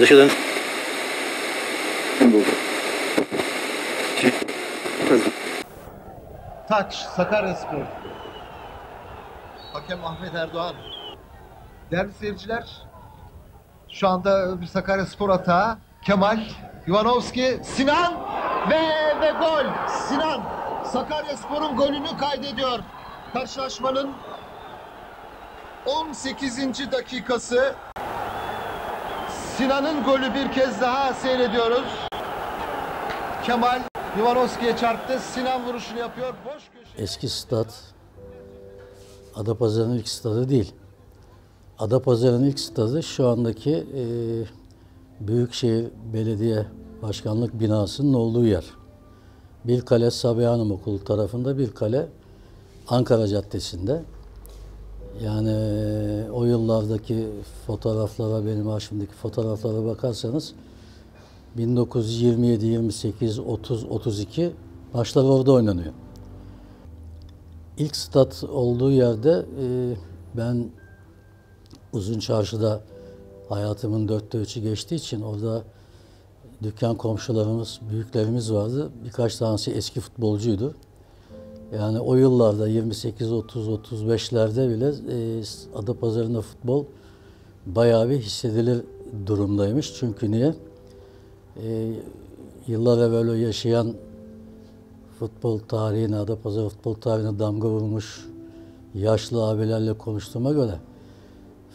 Dışarıdan. Taç, Sakaryaspor. Hakem Ahmet Erdoğan. Değerli seyirciler, şu anda bir Sakaryaspor atağı. Kemal, Ivanovski, Sinan ve gol. Sinan, Sakaryaspor'un golünü kaydediyor. Karşılaşmanın 18. dakikası. Sinan'ın golü bir kez daha seyrediyoruz. Kemal Ivanovski'ye çarptı. Sinan vuruşunu yapıyor. Boş köşe. Eski stat Adapazarı'nın ilk stadı değil. Adapazarı'nın ilk stadı şu andaki Büyükşehir Belediye Başkanlık binasının olduğu yer. Bir kale Sabiha Hanım Okulu tarafında, bir kale Ankara Caddesi'nde. Yani o yıllardaki fotoğraflara, benim arşivimdeki fotoğraflara bakarsanız 1927, 28, 30, 32 maçlar orada oynanıyor. İlk stat olduğu yerde ben Uzun Çarşı'da hayatımın 3'ü geçtiği için orada dükkan komşularımız, büyüklerimiz vardı. Birkaç tanesi eski futbolcuydu. Yani o yıllarda 28, 30, 35'lerde bile Adapazarı'nda futbol bayağı bir hissedilir durumdaymış. Çünkü niye? Yıllar evvel o yaşayan futbol tarihine, Adapazarı futbol tarihine damga vurmuş yaşlı abilerle konuştuğuma göre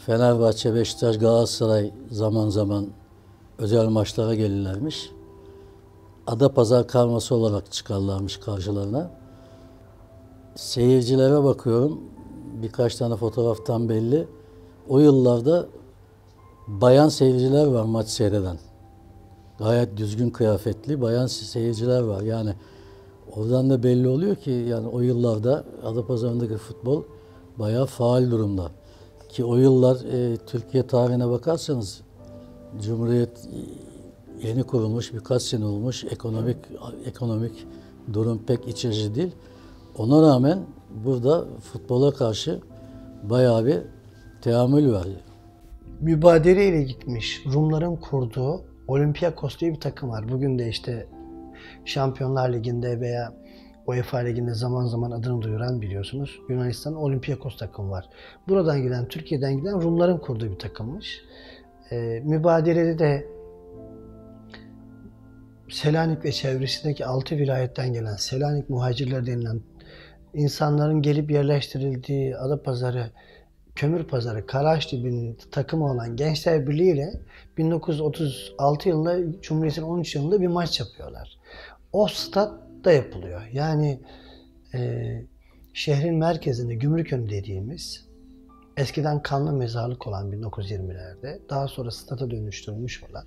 Fenerbahçe, Beşiktaş, Galatasaray zaman zaman özel maçlara gelirlermiş. Adapazarı karması olarak çıkarlarmış karşılarına. Seyircilere bakıyorum, birkaç tane fotoğraftan belli. O yıllarda bayan seyirciler var maç seyreden. Gayet düzgün kıyafetli bayan seyirciler var. Yani oradan da belli oluyor ki yani o yıllarda Adapazarı'ndaki futbol bayağı faal durumda. Ki o yıllar Türkiye tarihine bakarsanız Cumhuriyet yeni kurulmuş, birkaç sene olmuş, ekonomik durum pek iç açıcı değil. Ona rağmen burada futbola karşı bayağı bir teamül var. Mübadele ile gitmiş Rumların kurduğu Olympiakos diye bir takım var. Bugün de işte Şampiyonlar Ligi'nde veya UEFA Ligi'nde zaman zaman adını duyuran biliyorsunuz. Yunanistan'ın Olympiakos takımı var. Buradan giden, Türkiye'den giden Rumların kurduğu bir takımmış. Mübadelede de Selanik ve çevresindeki 6 vilayetten gelen Selanik muhacirler denilen insanların gelip yerleştirildiği Adapazarı, Kömürpazarı, Karaağaçtepe'nin takımı olan Gençler Birliği ile 1936 yılında Cumhuriyet'in 13 yılında bir maç yapıyorlar. O statta yapılıyor. Yani şehrin merkezinde Gümrükönü dediğimiz eskiden kanlı mezarlık olan 1920'lerde daha sonra stada dönüştürülmüş olan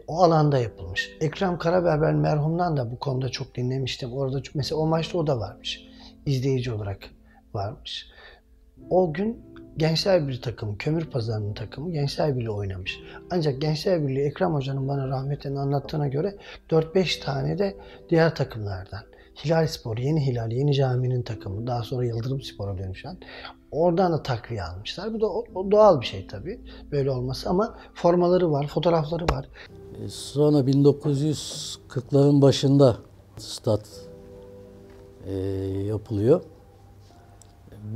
o alanda yapılmış. Ekrem Karaberber merhumdan da bu konuda çok dinlemiştim. Orada mesela o maçta o da varmış. İzleyici olarak varmış. O gün Gençler Birliği takımı, Kömürpazarı'nın takımı Gençler Birliği oynamış. Ancak Gençler Birliği Ekrem Hoca'nın bana rahmetini anlattığına göre 4-5 tane de diğer takımlardan. Hilalspor, Yeni Hilal, Yeni Cami'nin takımı, daha sonra Yıldırım Spor'a dönüşen. Oradan da takviye almışlar. Bu da doğal bir şey tabii. Böyle olması ama formaları var, fotoğrafları var. Sonra 1940'ların başında stat yapılıyor.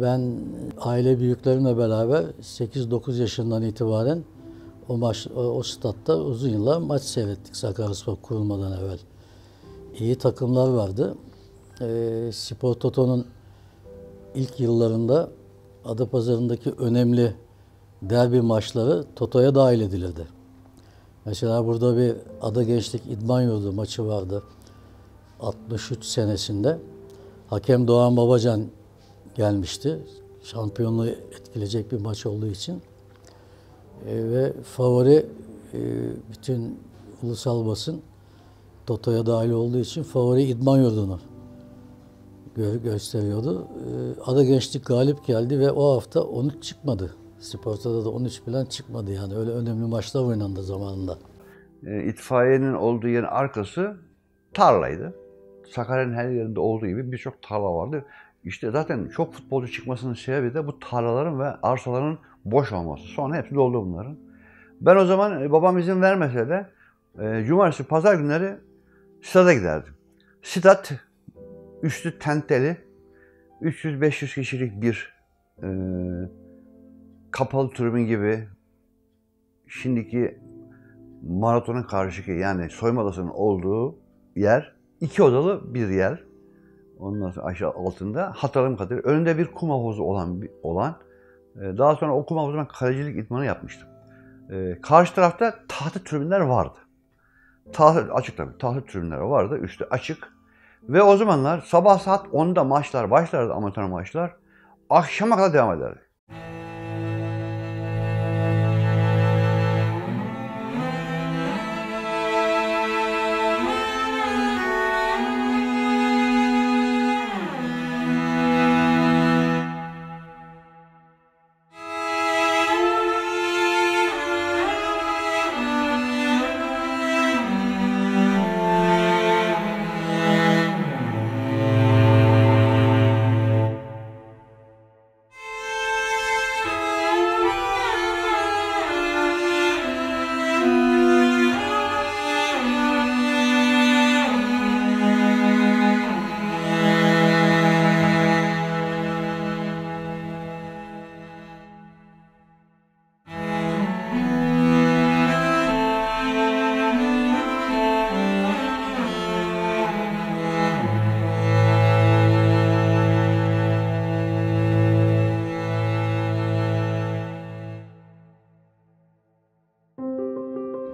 Ben aile büyüklerimle beraber 8-9 yaşından itibaren o statta uzun yıllar maç seyrettik Sakaryaspor kurulmadan evvel. İyi takımlar vardı. Spor Toto'nun ilk yıllarında Adapazarı'ndaki önemli derbi maçları Toto'ya dahil edilirdi. Mesela burada bir Ada Gençlik İdman Yurdu maçı vardı 63 senesinde. Hakem Doğan Babacan gelmişti. Şampiyonluğu etkileyecek bir maç olduğu için. Ve favori bütün ulusal basın Toto'ya dahil olduğu için favori İdman Yurdu'nu gösteriyordu. Ada Gençlik galip geldi ve o hafta 13 çıkmadı. Spor'da da 13 falan çıkmadı yani. Öyle önemli maçlar oynandı zamanında. İtfaiyenin olduğu yerin arkası tarlaydı. Sakarya'nın her yerinde olduğu gibi birçok tarla vardı. İşte zaten çok futbolcu çıkmasının sebebi de bu tarlaların ve arsaların boş olması. Sonra hepsi doldu bunların. Ben o zaman babam izin vermese de cumartesi, pazar günleri stada giderdim. Stat üstü tenteli 300-500 kişilik bir kapalı tribün gibi, şimdiki maratonun karşıki yani soyunma odasının olduğu yer, 2 odalı bir yer. Ondan sonra aşağı altında hatırladığım kadarıyla önünde bir kum havuzu olan daha sonra o kum havuzuna kalecilik idmanı yapmıştım. Karşı tarafta tahta tribünler vardı. Açık tabii, tahta tribünler vardı, üstü açık. Ve o zamanlar sabah saat 10'da maçlar başlardı, amatör maçlar. Akşama kadar devam ederdi.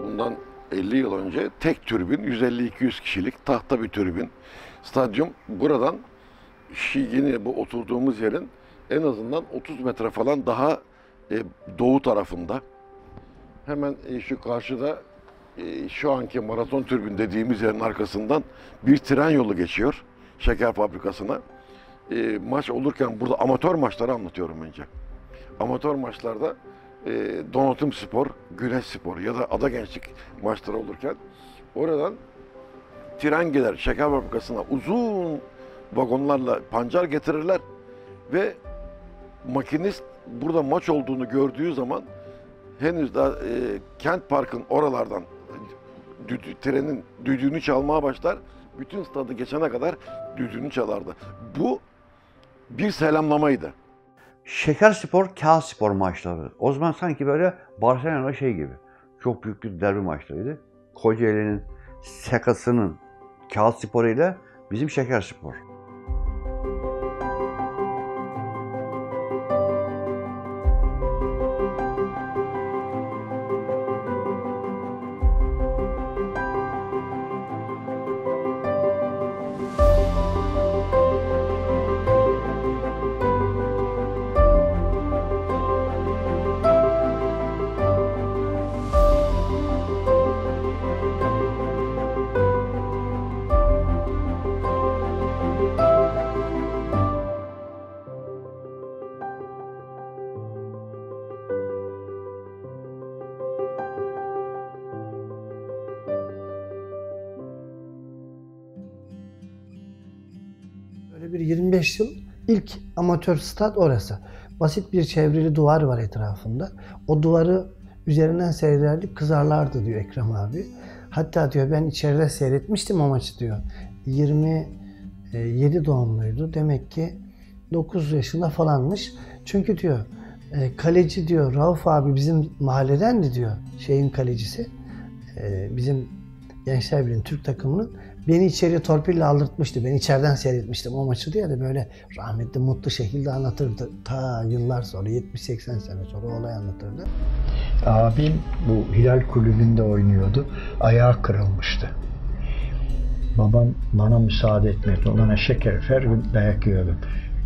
Bundan 50 yıl önce tek tribün, 150-200 kişilik tahta bir tribün. Stadyum buradan yeni bu oturduğumuz yerin en azından 30 metre falan daha doğu tarafında. Hemen şu karşıda şu anki maraton tribün dediğimiz yerin arkasından bir tren yolu geçiyor şeker fabrikasına. Maç olurken burada amatör maçları anlatıyorum önce. Amatör maçlarda Donatım Spor, Güneş Spor ya da Ada Gençlik maçları olurken oradan tren gelir şeker fabrikasına, uzun vagonlarla pancar getirirler ve makinist burada maç olduğunu gördüğü zaman henüz daha Kent Park'ın oralardan trenin düdüğünü çalmaya başlar. Bütün stadı geçene kadar düdüğünü çalardı. Bu bir selamlamaydı. Şekerspor, Kağıtspor maçları. O zaman sanki böyle Barcelona şey gibi. Çok büyük bir derbi maçlarıydı. Kocaeli'nin Sekası'nın Kağıtspor ile bizim Şekerspor. Böyle bir 25 yıl ilk amatör stat orası. Basit bir çevrili duvar var etrafında. O duvarı üzerinden seyrederdik, kızarlardı diyor Ekrem abi. Hatta diyor ben içeride seyretmiştim o maçı diyor. 27 doğumluydu. Demek ki 9 yaşında falanmış. Çünkü diyor kaleci diyor Rauf abi bizim mahalledendi diyor. Şeyin kalecisi. Bizim Gençler Birliği'nin Türk takımının. Beni içeriye torpille aldırtmıştı. Ben içeriden seyretmiştim o maçı diye de böyle rahmetli mutlu şekilde anlatırdı. Ta yıllar sonra 70-80 sene sonra olay anlatırdı. Abim bu Hilal Kulübü'nde oynuyordu. Ayağı kırılmıştı. Babam bana müsaade etmedi. Ulan eşek herif, her gün dayak yiyordum.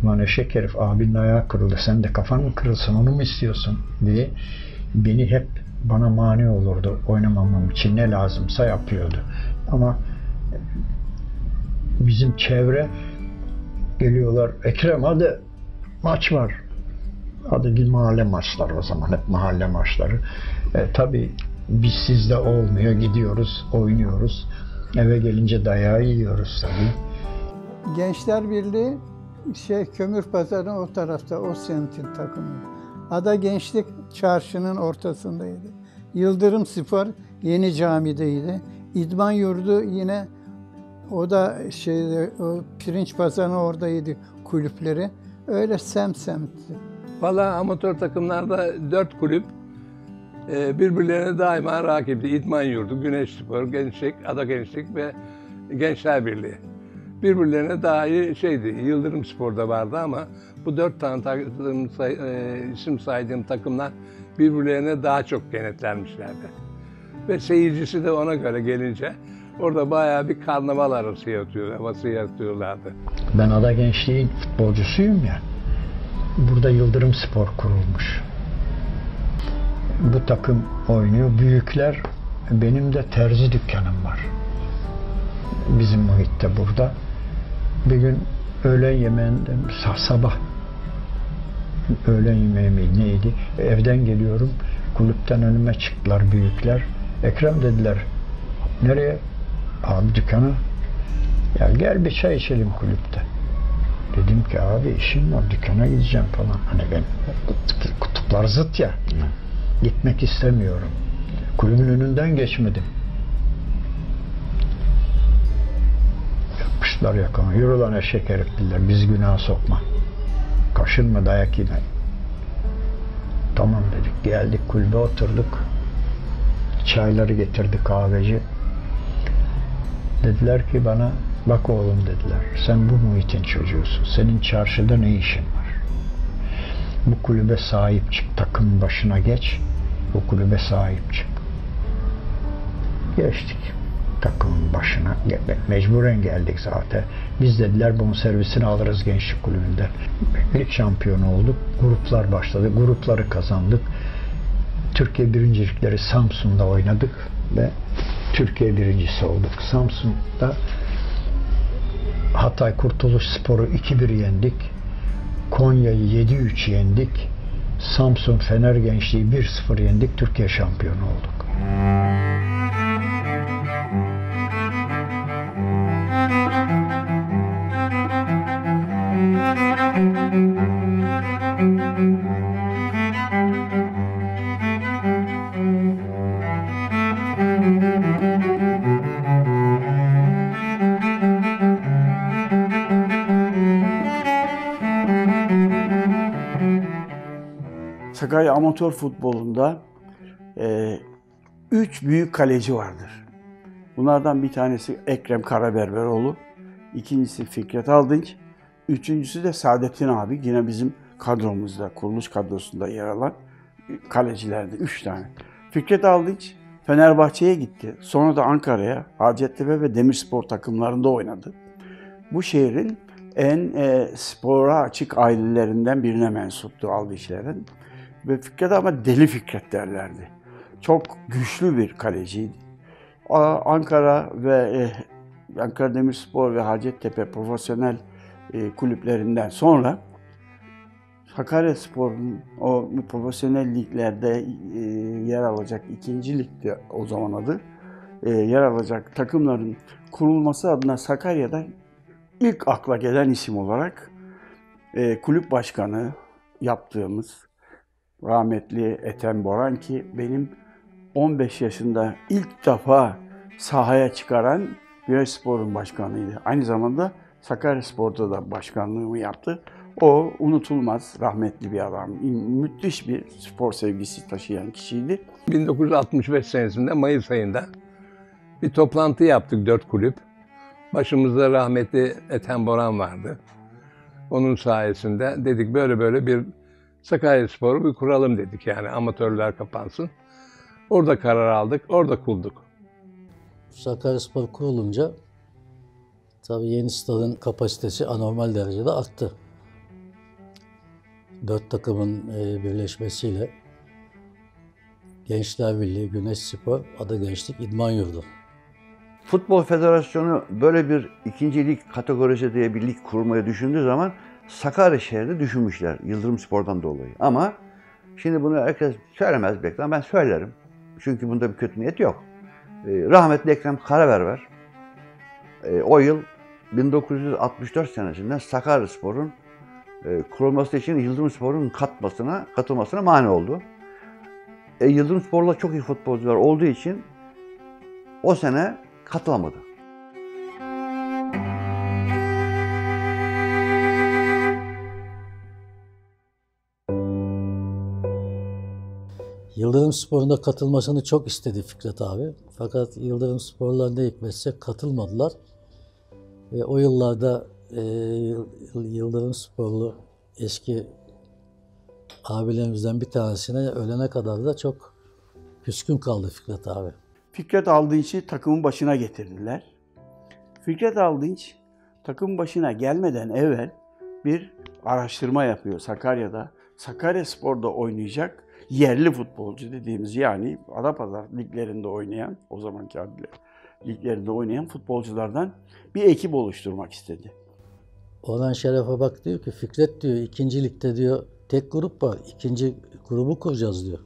Ulan eşek herif, abinin ayağı kırıldı. Sen de kafan mı kırılsın, onu mu istiyorsun diye beni hep bana mani olurdu. Oynamamam için ne lazımsa yapıyordu. Ama bizim çevre geliyorlar. Ekrem hadi maç var. Hadi git mahalle maçları o zaman. Hep mahalle maçları. Tabii biz sizde olmuyor. Gidiyoruz, oynuyoruz. Eve gelince dayağı yiyoruz tabii. Gençler Birliği Kömürpazarı'nın o tarafta, o semtin takımı. Ada Gençlik çarşının ortasındaydı. Yıldırım Spor Yeni Cami'deydi. İdman Yurdu yine o da o Pirinç Pazarı'nın oradaydı kulüpleri. Öyle semtti. Valla amatör takımlarda 4 kulüp birbirlerine daima rakipti. İdman Yurdu, Güneşspor, Gençlik, Ada Gençlik ve Gençler Birliği. Birbirlerine daha iyi Yıldırım Spor'da vardı ama bu 4 tane isim saydığım takımlar birbirlerine daha çok kenetlenmişlerdi. Ve seyircisi de ona göre gelince orada bayağı bir karnaval havası yaratıyorlardı. Ben Ada Gençliğin futbolcusuyum ya. Burada Yıldırım Spor kurulmuş. Bu takım oynuyor. Büyükler, benim de terzi dükkanım var. Bizim muhitte burada. Bir gün öğlen yemeğinde, sabah öğlen yemeği miydi, neydi? Evden geliyorum. Kulüpten önüme çıktılar büyükler. Ekrem dediler. Nereye? Abi dükkana. Ya gel bir çay içelim kulüpte. Dedim ki abi işim var, dükkana gideceğim falan. Hani ben kutuplar zıt ya. Gitmek istemiyorum. Kulübün önünden geçmedim. Yapmışlar yakama. Yürü lan eşek herifler, bizi günaha sokma. Kaşınma, dayak yeme. Tamam dedik. Geldik kulübe oturduk. Çayları getirdi kahveci. Dediler ki bana, bak oğlum dediler, sen bu muhitin çocuğusun. Senin çarşıda ne işin var? Bu kulübe sahip çık, takımın başına geç. Bu kulübe sahip çık. Geçtik takımın başına. Mecburen geldik zaten. Biz dediler bonservisini alırız gençlik kulübünden. Lig şampiyonu olduk. Gruplar başladı. Grupları kazandık. Türkiye birincilikleri Samsun'da oynadık ve Türkiye birincisi olduk. Samsun'da Hatay Kurtuluş Spor'u 2-1 yendik. Konya'yı 7-3 yendik. Samsun Fener Gençliği 1-0 yendik. Türkiye şampiyonu olduk. Sakarya amatör futbolunda 3 büyük kaleci vardır. Bunlardan bir tanesi Ekrem Karaberberoğlu, ikincisi Fikret Aldınç, üçüncüsü de Saadettin abi. Yine bizim kadromuzda, kuruluş kadrosunda yer alan kalecilerde 3 tane. Fikret Aldınç Fenerbahçe'ye gitti. Sonra da Ankara'ya, Hacettepe ve Demirspor takımlarında oynadı. Bu şehrin en spora açık ailelerinden birine mensuptu Aldınçlerin. Ve Fikret ama Deli Fikret derlerdi. Çok güçlü bir kaleciydi. Ankara ve Ankara Demirspor ve Hacettepe profesyonel kulüplerinden sonra Sakaryaspor'un o profesyonel liglerde yer alacak, ikinci ligde o zaman adı, yer alacak takımların kurulması adına Sakarya'da ilk akla gelen isim olarak kulüp başkanı yaptığımız rahmetli Ethem Boran, ki benim 15 yaşında ilk defa sahaya çıkaran Güneşspor'un başkanıydı. Aynı zamanda Sakaryaspor'da da başkanlığımı yaptı. O unutulmaz, rahmetli bir adam. Müthiş bir spor sevgisi taşıyan kişiydi. 1965 senesinde Mayıs ayında bir toplantı yaptık 4 kulüp. Başımızda rahmetli Ethem Boran vardı. Onun sayesinde dedik böyle bir Sakaryaspor'u bir kuralım dedik, yani amatörler kapansın. Orada karar aldık, orada kurulduk. Sakaryaspor kurulunca tabii yeni stadın kapasitesi anormal derecede arttı. 4 takımın birleşmesiyle Gençler Birliği, Güneşspor, Ada Gençlik, İdman Yurdu. Futbol Federasyonu böyle bir ikinci lig kategorisi diye bir lig kurmayı düşündüğü zaman Sakarya şehri düşünmüşler Yıldırım Spor'dan dolayı. Ama şimdi bunu herkes söylemez belki ama ben söylerim. Çünkü bunda bir kötü niyet yok. Rahmetli Ekrem Karaberber o yıl 1964 senesinde Sakaryaspor'un kurulması için Yıldırım Spor'un katılmasına mani oldu. Yıldırımspor'la çok iyi futbolcular olduğu için o sene katılamadı. Yıldırımspor'un da katılmasını çok istedi Fikret abi. Fakat Yıldırımspor'lar ne hikmetse katılmadılar. Ve o yıllarda Yıldırımsporlu eski abilerimizden bir tanesine ölene kadar da çok küskün kaldı Fikret abi. Fikret Aldınç'ı takımın başına getirdiler. Fikret Aldınç takımın başına gelmeden evvel bir araştırma yapıyor Sakarya'da. Sakaryaspor'da oynayacak yerli futbolcu dediğimiz, yani Adapazarı liglerinde oynayan, o zamanki adıyla liglerinde oynayan futbolculardan bir ekip oluşturmak istedi. Orhan Şeref'e bak diyor ki Fikret diyor 2. ligde diyor tek grup var. 2. grubu kuracağız diyor.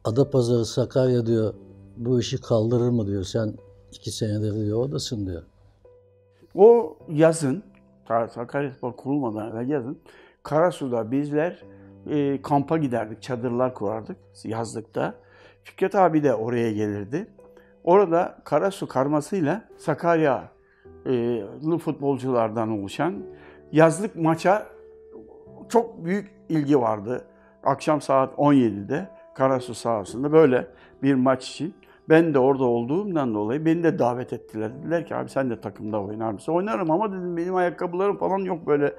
Adapazarı Sakarya diyor bu işi kaldırır mı diyor. Sen 2 senedir diyor oradasın diyor. O yazın, Sakaryaspor kurulmadan evvel yazın, Karasu'da bizler kampa giderdik, çadırlar kurardık yazlıkta. Fikret abi de oraya gelirdi. Orada Karasu karmasıyla Sakaryalı futbolculardan oluşan yazlık maça çok büyük ilgi vardı. Akşam saat 17'de Karasu sahasında böyle bir maç için. Ben de orada olduğumdan dolayı beni de davet ettiler. Dediler ki abi sen de takımda oynar mısın? Oynarım ama dedim benim ayakkabılarım falan yok, böyle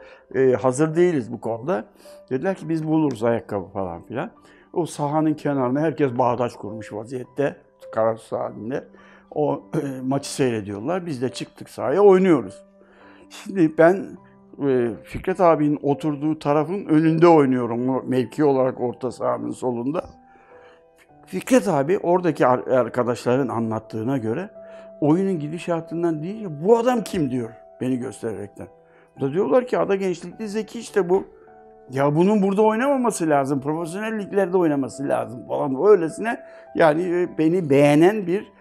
hazır değiliz bu konuda. Dediler ki biz buluruz ayakkabı falan filan. O sahanın kenarına herkes bağdaş kurmuş vaziyette Karasu sahasında. O maçı seyrediyorlar. Biz de çıktık sahaya oynuyoruz. Şimdi ben Fikret abinin oturduğu tarafın önünde oynuyorum. Mevki olarak orta sahanın solunda. Fikret abi oradaki arkadaşların anlattığına göre oyunun gidişatından değil, bu adam kim diyor beni göstererekten. Da diyorlar ki Ada Gençlikli Zeki işte bu. Ya bunun burada oynamaması lazım, profesyonel liglerde oynaması lazım falan öylesine, yani beni beğenen bir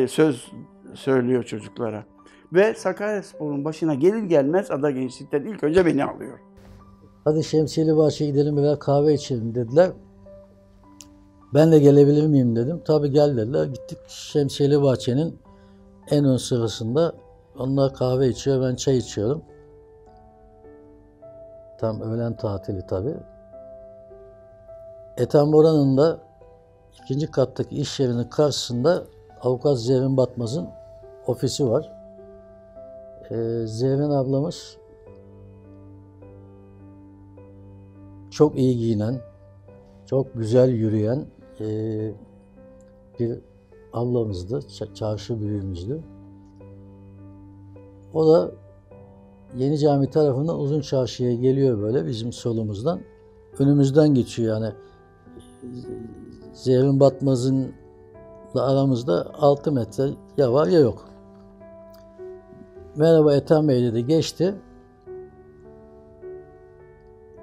söz söylüyor çocuklara. Ve Sakaryaspor'un başına gelir gelmez Ada Gençlik'ten ilk önce beni alıyor. Hadi Şemsiyeli Bahçe'ye gidelim birer kahve içelim dediler. Ben de gelebilir miyim dedim. Tabii gel dediler. Gittik Şemsiyeli Bahçe'nin en ön sırasında. Onlar kahve içiyor, ben çay içiyorum. Tam öğlen tatili tabii. Ethem Boran'ın da 2. kattaki iş yerinin karşısında Avukat Zerrin Batmaz'ın ofisi var. Zerrin ablamız çok iyi giyinen, çok güzel yürüyen bir ablamızdı, çarşı büyüğümüzdü. O da Yeni Cami tarafından Uzun Çarşı'ya geliyor böyle bizim solumuzdan. Önümüzden geçiyor yani. Zerrin Batmaz'ın aramızda 6 metre ya var ya yok. Merhaba Ethem Bey dedi, geçti.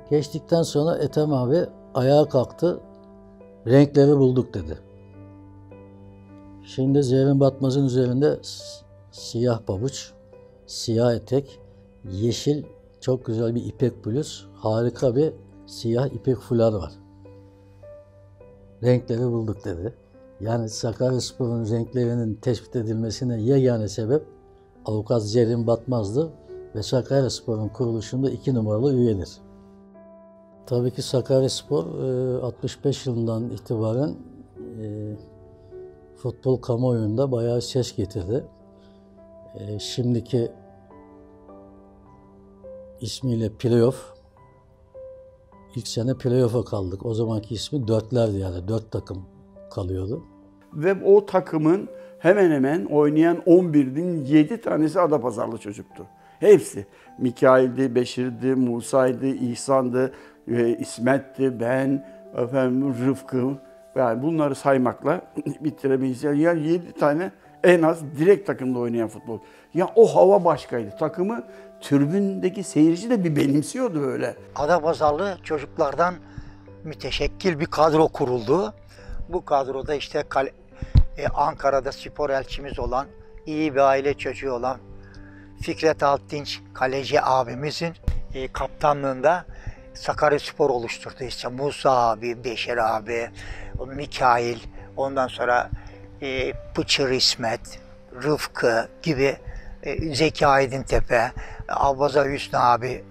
Geçtikten sonra Ethem abi ayağa kalktı. Renkleri bulduk dedi. Şimdi Zerrin Batmaz'ın üzerinde siyah pabuç, siyah etek, yeşil çok güzel bir ipek bluz, harika bir siyah ipek fular var. Renkleri bulduk dedi. Yani Sakaryaspor'un renklerinin tespit edilmesine yegane sebep Avukat Zerrin Batmaz'dı ve Sakaryaspor'un kuruluşunda 2 numaralı üyedir. Tabii ki Sakaryaspor 65 yılından itibaren futbol kamuoyunda bayağı ses getirdi. Şimdiki ismiyle Playoff, ilk sene Playoff'a kaldık. O zamanki ismi Dörtlerdi, yani 4 takım kalıyordu. Ve o takımın hemen hemen oynayan 11'din 7 tanesi Adapazarlı çocuktu. Hepsi. Mikail'di, Beşir'di, Musa'ydı, İhsan'dı, İsmet'ti, ben, Rıfkı. Yani bunları saymakla bitiremeyiz. Yani 7 tane en az direkt takımda oynayan futbol. Ya o hava başkaydı. Takımı tribündeki seyirci de bir benimsiyordu öyle. Adapazarlı çocuklardan müteşekkil bir kadro kuruldu. Bu kadroda işte Ankara'da spor elçimiz olan, iyi bir aile çocuğu olan Fikret Aldınç kaleci abimizin kaptanlığında Sakaryaspor oluşturdu. İşte Musa abi, Beşer abi, Mikail, ondan sonra Pıçır İsmet, Rıfkı gibi, Zeki Aydıntepe, Abaza Hüsnü abi,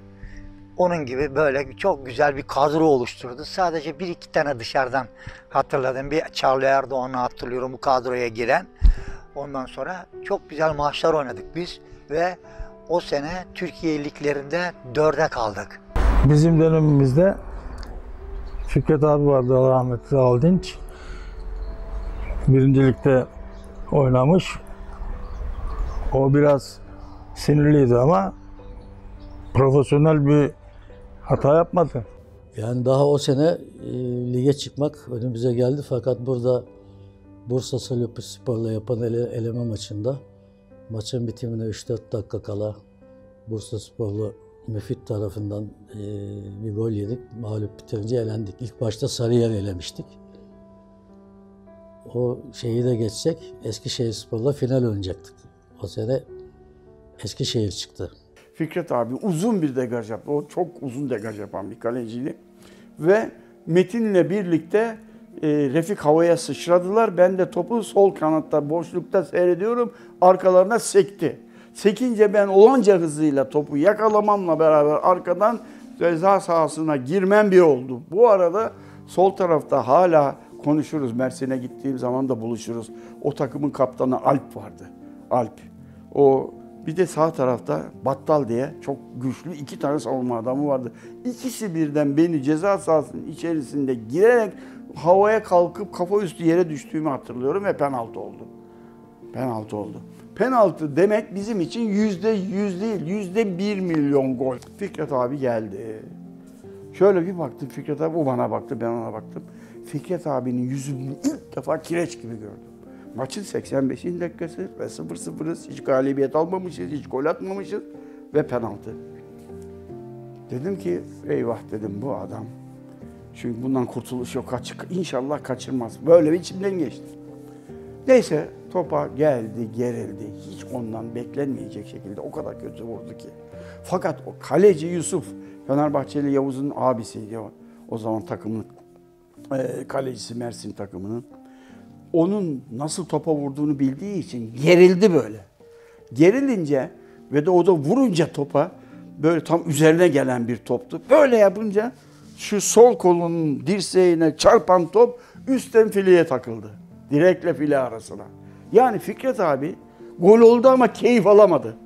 onun gibi böyle çok güzel bir kadro oluşturdu. Sadece bir iki tane dışarıdan hatırladım. Bir Charlie Erdoğan'ı hatırlıyorum bu kadroya giren. Ondan sonra çok güzel maçlar oynadık biz ve o sene Türkiye liglerinde 4'e kaldık. Bizim dönemimizde Fikret abi vardı, rahmetli Aldinç. Birincilikte oynamış. O biraz sinirliydi ama profesyonel bir hata yapmadı. Yani daha o sene lige çıkmak önümüze geldi fakat burada Bursa Spor'la yapan eleme maçında maçın bitimine 3-4 dakika kala Bursa Sporlu Müfit tarafından bir gol yedik. Mağlup bitirince elendik. İlk başta Sarıyer elemiştik. O şeyi de geçsek Eskişehirspor'la final oynayacaktık. O sene Eskişehir çıktı. Fikret abi uzun bir degaj yaptı. O çok uzun degaj yapan bir kaleciydi. Ve Metin'le birlikte Refik havaya sıçradılar. Ben de topu sol kanatta, boşlukta seyrediyorum. Arkalarına sekti. Sekince ben olanca hızıyla topu yakalamamla beraber arkadan ceza sahasına girmem bir oldu. Bu arada sol tarafta hala konuşuruz. Mersin'e gittiğim zaman da buluşuruz. O takımın kaptanı Alp vardı. Alp. O bir de sağ tarafta Battal diye çok güçlü 2 tane savunma adamı vardı. İkisi birden beni ceza sahasının içerisinde girerek havaya kalkıp kafa üstü yere düştüğümü hatırlıyorum ve penaltı oldu. Penaltı oldu. Penaltı demek bizim için %100 değil, %1 milyon gol. Fikret abi geldi. Şöyle bir baktım Fikret abi, o bana baktı, ben ona baktım. Fikret abinin yüzünü ilk defa kireç gibi gördüm. Maçın 85. dakikası ve 0-0'ız. Hiç galibiyet almamışız, hiç gol atmamışız ve penaltı. Dedim ki eyvah dedim bu adam. Çünkü bundan kurtuluş yok. İnşallah kaçırmaz. Böyle bir içimden geçti. Neyse topa geldi, gerildi. Hiç ondan beklenmeyecek şekilde o kadar kötü vurdu ki. Fakat o kaleci Yusuf, Fenerbahçeli Yavuz'un abisiydi o zaman takımın kalecisi Mersin takımının. Onun nasıl topa vurduğunu bildiği için gerildi böyle. Gerilince ve de o da vurunca topa böyle tam üzerine gelen bir toptu. Böyle yapınca şu sol kolunun dirseğine çarpan top üstten fileye takıldı. Direkle file arasına. Yani Fikret abi gol oldu ama keyif alamadı.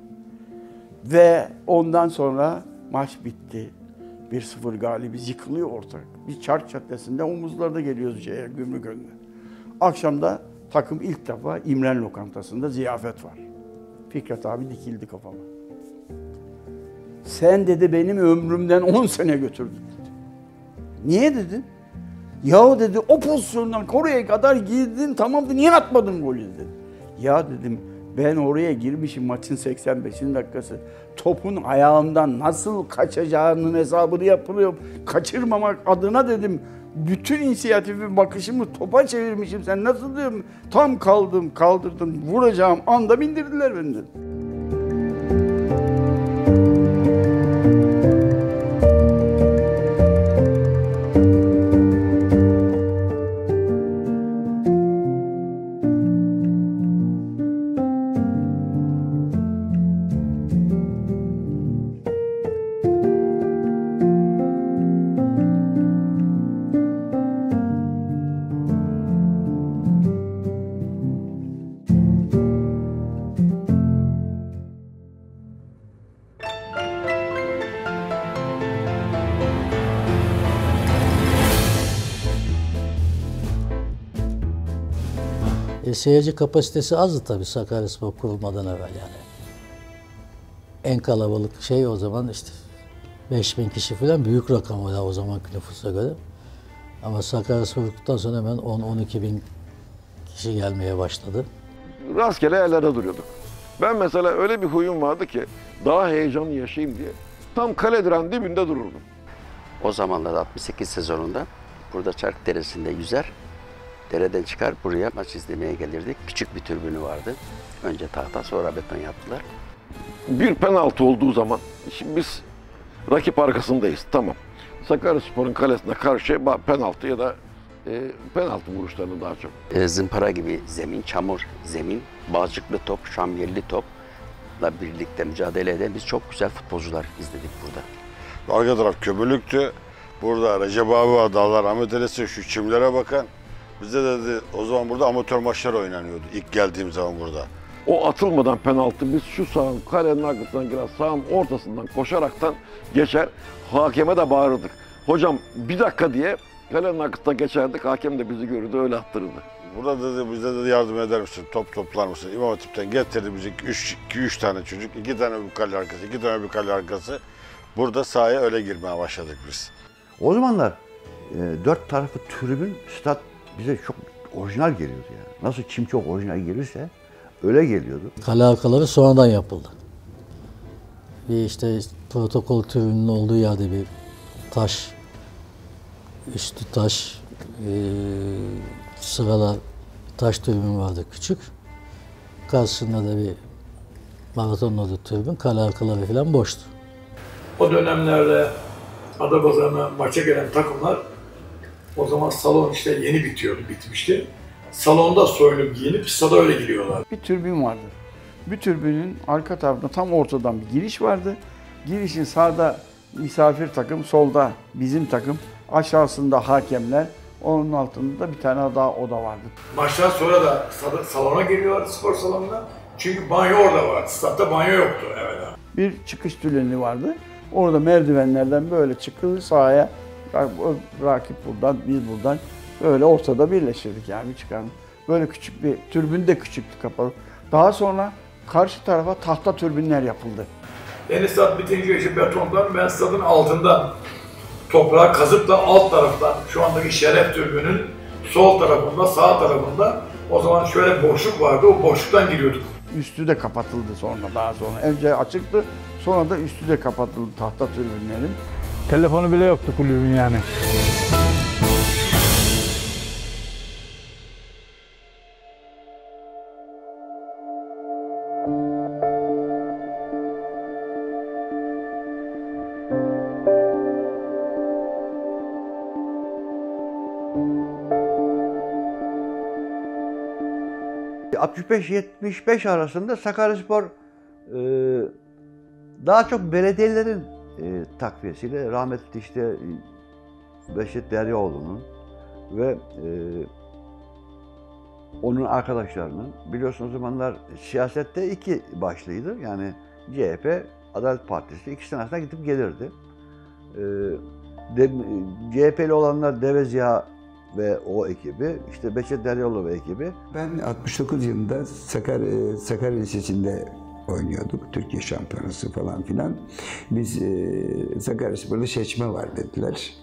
Ve ondan sonra maç bitti. 1-0 galibiz, yıkılıyor ortak. Biz Çark Caddesi'nde omuzlarda geliyoruz Gümrük önüne. Akşamda takım ilk defa İmren Lokantası'nda ziyafet var. Fikret abi dikildi kafama. Sen dedi benim ömrümden 10 sene götürdün dedi. Niye dedim? Yahu dedi o pozisyondan oraya kadar girdin tamamdı niye atmadın golü dedi. Ya dedim ben oraya girmişim maçın 85. dakikası. Topun ayağımdan nasıl kaçacağının hesabını yapıyorum. Kaçırmamak adına dedim. Bütün inisiyatifi bakışımı topa çevirmişim. Sen nasıl diyorum? Tam kaldırdım. Vuracağım anda bindirdiler beni dedim. Seyirci kapasitesi azdı tabii Sakaryaspor kurulmadan evvel yani. En kalabalık şey o zaman işte 5000 kişi falan büyük rakam o zamanki nüfusa göre. Ama Sakaryaspor kurduktan sonra hemen 10-12 bin kişi gelmeye başladı. Rastgele yerlerde duruyorduk. Ben mesela öyle bir huyum vardı ki daha heyecanlı yaşayayım diye tam kale direğinin dibinde dururdum. O zamanlarda 68 sezonunda burada Çark Deresi'nde yüzer. Dereden çıkar buraya maç izlemeye gelirdik. Küçük bir tribünü vardı. Önce tahta sonra beton yaptılar. Bir penaltı olduğu zaman şimdi biz rakip arkasındayız tamam. Sakaryaspor'un kalesine karşı penaltı ya da penaltı vuruşlarını daha çok. Zımpara gibi zemin, çamur zemin, balçıklı top, şamyelli topla birlikte mücadele eden biz çok güzel futbolcular izledik burada. Arka taraf kömürlüktü. Burada Recep abi vardı, Allah rahmet eylesin, şu çimlere bakın. Bizde dedi o zaman burada amatör maçlar oynanıyordu ilk geldiğim zaman burada. O atılmadan penaltı biz şu sahanın kalenin arkasından giren sahanın ortasından koşaraktan geçer. Hakeme de bağırırdık. Hocam bir dakika diye kalenin arkasından geçerdik. Hakem de bizi görürdü, öyle attırırdı. Burada dedi bize dedi yardım eder misin? Top toplar mısın? İmam Hatip'ten getirdi bizi 2-3 tane çocuk. 2 tane bir kale arkası, 2 tane bir kale arkası. Burada sahaya öyle girmeye başladık biz. O zamanlar 4 tarafı tribün stat bize çok orijinal geliyordu yani. Nasıl çim çok orijinal gelirse öyle geliyordu. Kale arkaları sonradan yapıldı. Bir işte protokol tribünün olduğu yerde bir taş, üstü taş, sıralar taş tribün vardı küçük. Karşısında da bir maraton oldu tribün, kale arkaları falan boştu. O dönemlerde Adapazarı'na maça gelen takımlar o zaman salon işte yeni bitmişti. Salonda soyunup giyinip stada öyle giriyorlar. Bir türbün vardı. Bir türbünün arka tarafında tam ortadan bir giriş vardı. Girişin sağda misafir takım, solda bizim takım, aşağısında hakemler, onun altında da bir tane daha oda vardı. Maçtan sonra da salona giriyorlar, spor salonuna. Çünkü banyo orada vardı. Statta banyo yoktu evvela. Bir çıkış tüneli vardı. Orada merdivenlerden böyle çıkılır sahaya. Rakip buradan, biz buradan. Böyle ortada birleşirdik yani çıkardık. Böyle küçük bir, türbün de küçüktü kapalı. Daha sonra karşı tarafa tahta türbünler yapıldı. Deniz stat bitince işte betondan, ben stadın altından toprağı kazıp da alt taraftan şu andaki Şeref türbünün sol tarafında, sağ tarafında o zaman şöyle boşluk vardı, o boşluktan giriyorduk. Üstü de kapatıldı sonra, daha sonra. Önce açıktı, sonra da üstü de kapatıldı tahta türbünlerin. Telefonu bile yoktu kulübün yani. ...65-75 arasında Sakaryaspor daha çok belediyelerin takviyesiyle rahmetli işte Beşet Deryaoğlu'nun ve onun arkadaşlarının, biliyorsunuz o zamanlar siyasette iki başlıydı. Yani CHP, Adalet Partisi ikisinin arasında gidip gelirdi. CHP'li olanlar Deve Ziya ve o ekibi, işte Beşet Deryaoğlu ve ekibi. Ben 69 yılında Sakarya Lisesi'nde oynuyorduk. Türkiye Şampiyonası falan filan. Biz Sakaryaspor'da seçme var dediler.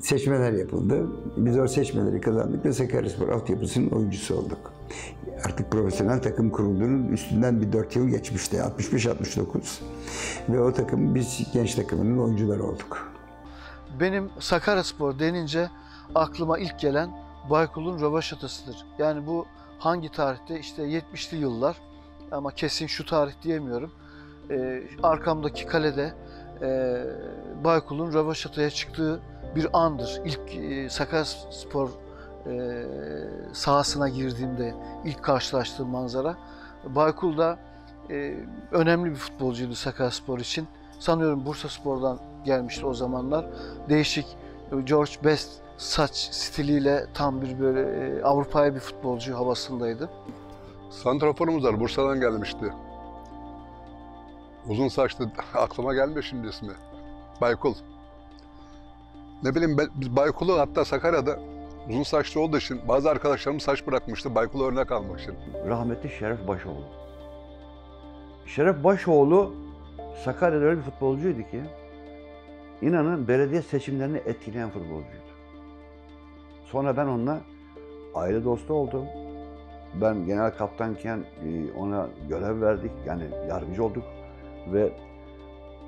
Seçmeler yapıldı. Biz o seçmeleri kazandık ve Sakaryaspor altyapısının oyuncusu olduk. Artık profesyonel takım kurulduğunun üstünden bir 4 yıl geçmişti. 65-69. Ve o takım, biz genç takımının oyuncuları olduk. Benim Sakaryaspor denince aklıma ilk gelen Baykul'un rövaşatasıdır. Yani bu hangi tarihte? İşte 70'li yıllar. Ama kesin şu tarih diyemiyorum. Arkamdaki kalede Baykul'un rövaşataya çıktığı bir andır. İlk Sakaryaspor sahasına girdiğimde ilk karşılaştığım manzara. Baykul da önemli bir futbolcuydu Sakaryaspor için. Sanıyorum Bursaspor'dan gelmişti o zamanlar. Değişik George Best saç stiliyle tam bir böyle Avrupa'ya bir futbolcu havasındaydı. Santraforumuz var, Bursa'dan gelmişti. Uzun saçlı, aklıma gelmiyor şimdi ismi. Baykul. Ne bileyim, biz Baykul'u hatta Sakarya'da uzun saçlı olduğu için bazı arkadaşlarım saç bırakmıştı, Baykul'u örnek almak için. Rahmetli Şeref Başoğlu. Şeref Başoğlu Sakarya'da öyle bir futbolcuydu ki, inanın belediye seçimlerini etkileyen futbolcuydu. Sonra ben onunla aile dostu oldum. Ben genel kaptanken ona görev verdik, yani yardımcı olduk ve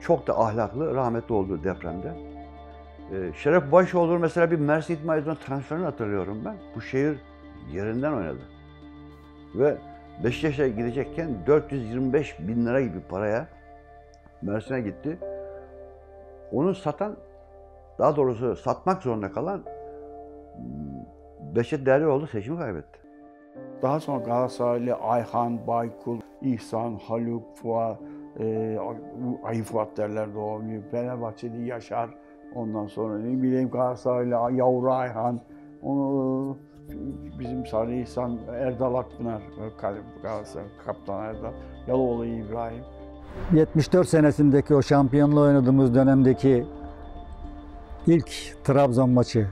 çok da ahlaklı, rahmetli oldu depremde. Şeref Başoğlu mesela bir Mersin İtmaiyeci'den transferini hatırlıyorum ben. Bu şehir yerinden oynadı. Ve Beşiktaş'a gidecekken 425 bin lira gibi paraya Mersin'e gitti. Onu satan daha doğrusu satmak zorunda kalan Behçet Dervioğlu seçimi kaybetti. Daha sonra Galatasaraylı Ayhan, Baykul, İhsan, Haluk, Fuat, Ayı Fuat derlerdi o. Fenerbahçeli Yaşar, ondan sonra ne bileyim Galatasaraylı Yavru Ayhan, onu bizim Salih İhsan, Erdal Akpınar, Galatasaray kaptan Erdal, Yaloğlu İbrahim. 74 senesindeki o şampiyonluğu oynadığımız dönemdeki ilk Trabzon maçı.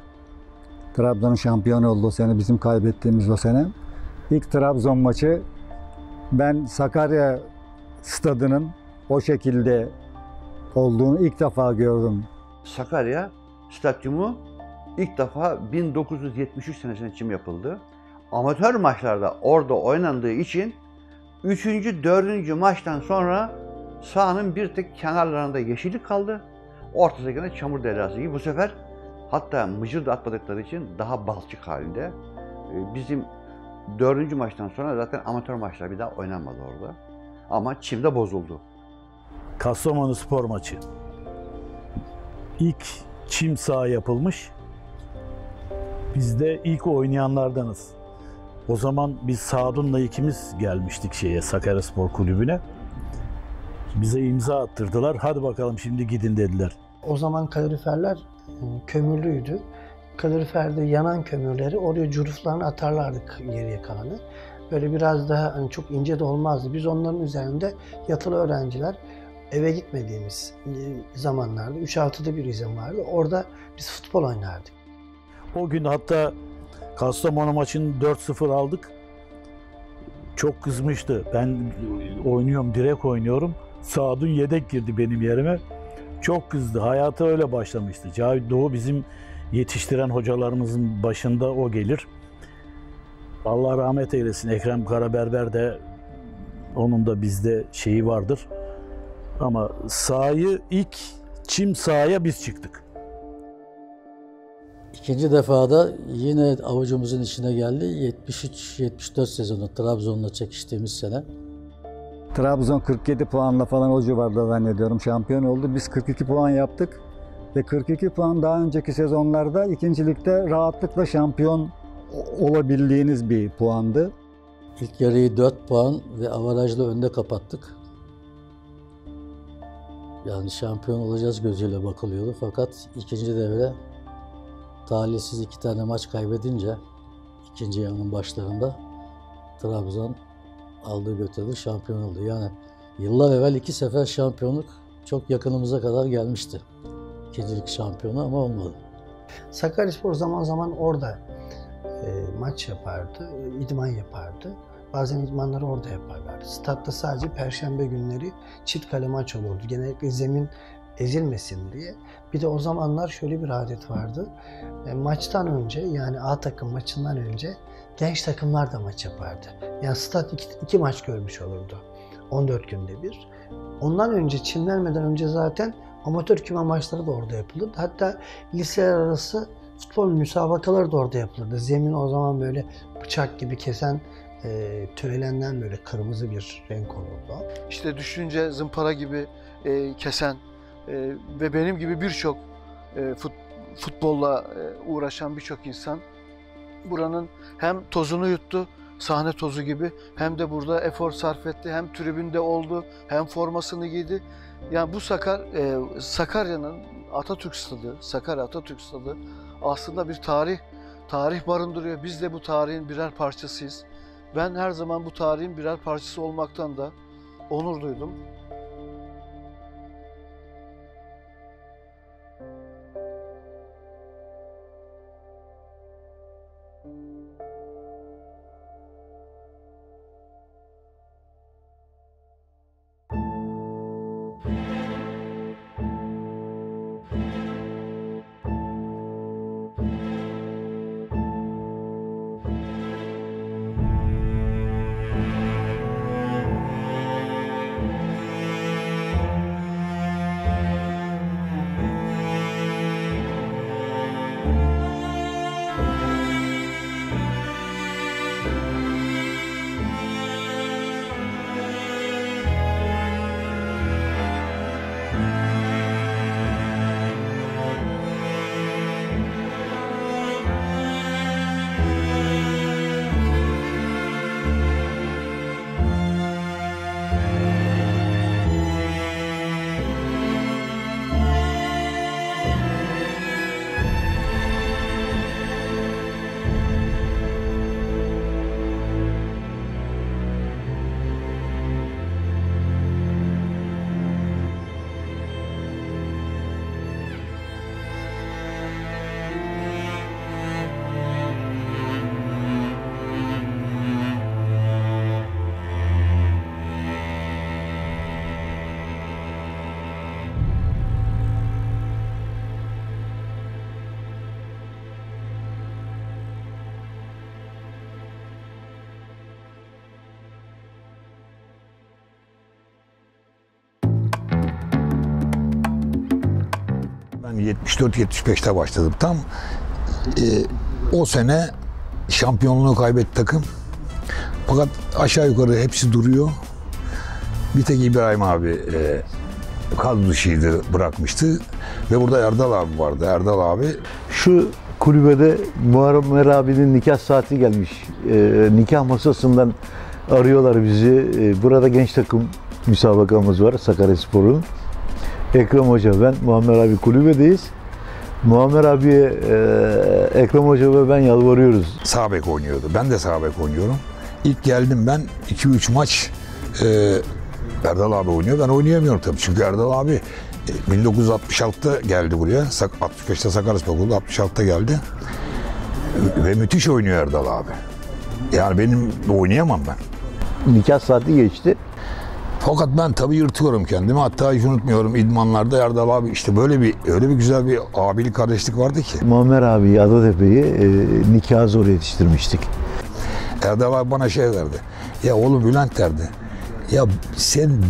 Trabzon'un şampiyon olduğu sene, bizim kaybettiğimiz o sene. İlk Trabzon maçı, ben Sakarya stadının o şekilde olduğunu ilk defa gördüm. Sakarya stadyumu ilk defa 1973 senesinde çim yapıldı. Amatör maçlarda orada oynandığı için 3. 4. maçtan sonra sahanın bir tek kenarlarında yeşillik kaldı. Ortasında çamur deryası gibi. Bu sefer hatta mıcır da atmadıkları için daha balçık halinde. Bizim 4. maçtan sonra zaten amatör maçlar bir daha oynanmadı orada. Ama çimde bozuldu. Kastamonu spor maçı. İlk çim saha yapılmış. Biz de ilk oynayanlardanız. O zaman biz Sadun'la ikimiz gelmiştik Sakaryaspor Kulübü'ne. Bize imza attırdılar. Hadi bakalım şimdi gidin dediler. O zaman kaloriferler kömürlüydü. Kaloriferde yanan kömürleri oraya curuflarına atarlardık geriye kalanı. Böyle biraz daha hani çok ince de olmazdı. Biz onların üzerinde yatılı öğrenciler eve gitmediğimiz zamanlarda 3-6'da bir izin vardı. Orada biz futbol oynardık. O gün hatta Kastamonu maçını 4-0 aldık. Çok kızmıştı. Ben oynuyorum, direkt oynuyorum. Sadun yedek girdi benim yerime. Çok kızdı. Hayata öyle başlamıştı. Cavit Doğu bizim yetiştiren hocalarımızın başında o gelir. Allah rahmet eylesin. Ekrem Karaberber de, onun da bizde şeyi vardır. Ama sahayı ilk çim sahaya biz çıktık. İkinci defada yine avucumuzun içine geldi. 73-74 sezonu Trabzon'la çekiştiğimiz sene. Trabzon 47 puanla falan o civarda zannediyorum şampiyon oldu. Biz 42 puan yaptık ve 42 puan daha önceki sezonlarda ikincilikte rahatlıkla şampiyon olabildiğiniz bir puandı. İlk yarıyı 4 puan ve avarajla önde kapattık. Yani şampiyon olacağız gözüyle bakılıyordu. Fakat ikinci devre talihsiz 2 tane maç kaybedince ikinci yarının başlarında Trabzon aldı götürdü, şampiyon oldu. Yani yıllar evvel 2 sefer şampiyonluk çok yakınımıza kadar gelmişti. İkincilik şampiyonu ama olmadı. Sakaryaspor zaman zaman orada maç yapardı, idman yapardı. Bazen idmanları orada yaparlardı. Statta sadece perşembe günleri çift kale maç olurdu. Genellikle zemin ezilmesin diye. Bir de o zamanlar şöyle bir adet vardı. Maçtan önce, yani A takım maçından önce genç takımlar da maç yapardı. Yani stat iki maç görmüş olurdu. 14 günde bir. Ondan önce, çimlenmeden önce zaten amatör küme maçları da orada yapılırdı. Hatta liseler arası futbol müsabakaları da orada yapılırdı. Zemin o zaman böyle bıçak gibi kesen, törelenden böyle kırmızı bir renk olurdu. İşte düşünce zımpara gibi kesen ve benim gibi birçok futbolla uğraşan birçok insan buranın hem tozunu yuttu, sahne tozu gibi, hem de burada efor sarf etti, hem tribünde oldu, hem formasını giydi. Yani bu Sakarya'nın Atatürk Stadı, Sakarya Atatürk Stadı aslında bir tarih barındırıyor. Biz de bu tarihin birer parçasıyız. Ben her zaman bu tarihin birer parçası olmaktan da onur duydum. Ben 74-75'te başladım. Tam o sene şampiyonluğu kaybetti takım. Fakat aşağı yukarı hepsi duruyor. Bir tek İbrahim abi kadro dışıydı, bırakmıştı. Ve burada Erdal abi vardı. Erdal abi. Şu kulübede Muammer abinin nikah saati gelmiş. Nikah masasından arıyorlar bizi. Burada genç takım müsabakamız var Sakaryaspor'un. Ekrem Hoca, ben, Muammer abi kulübedeyiz. Muammer abiye Ekrem Hoca ve ben yalvarıyoruz. Sağ bek oynuyordu. Ben de sağ bek oynuyorum. İlk geldim ben 2-3 maç Erdal abi oynuyor. Ben oynayamıyorum tabii. Çünkü Erdal abi 1966'da geldi buraya. 65'te Sakaryaspor oldu. 66'da geldi. Ve müthiş oynuyor Erdal abi. Yani benim oynayamam ben. Nikah saati geçti. Fakat ben tabii yırtıyorum kendimi. Hatta hiç unutmuyorum idmanlarda Erdal abi işte öyle bir güzel bir abilik kardeşlik vardı ki. Muammer abi Adatepe'yi nikahı zor yetiştirmiştik. Erdal abi bana şey derdi. Ya oğlum Bülent derdi. Ya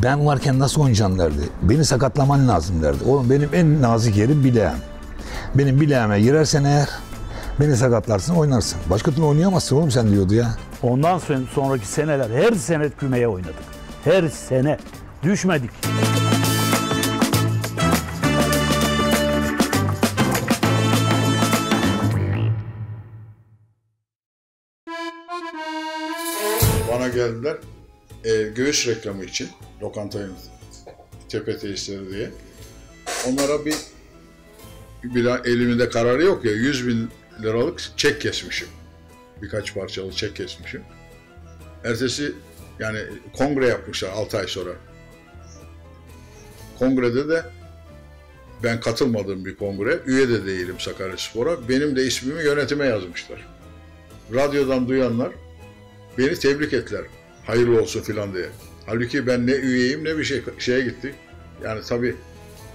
ben varken nasıl oynayacaksın derdi. Beni sakatlaman lazım derdi. Oğlum benim en nazik yerim bileğim. Benim bileğime girersen eğer beni sakatlarsın oynarsın. Başka türlü oynayamazsın oğlum sen diyordu ya. Ondan sonraki seneler her sene kümeye oynadık. Her sene düşmedik. Bana geldiler göğüs reklamı için, lokantayın tepe tesisleri diye. Onlara bir elimde kararı yok ya, 100.000 liralık çek kesmişim. Birkaç parçalı çek kesmişim. Ertesi yani kongre yapmışlar 6 ay sonra. Kongrede de ben katılmadığım bir kongre, üye de değilim Sakaryaspor'a. Benim de ismimi yönetime yazmışlar. Radyodan duyanlar beni tebrik ettiler. Hayırlı olsun filan diye. Halbuki ben ne üyeyim ne bir şeye gittik. Yani tabii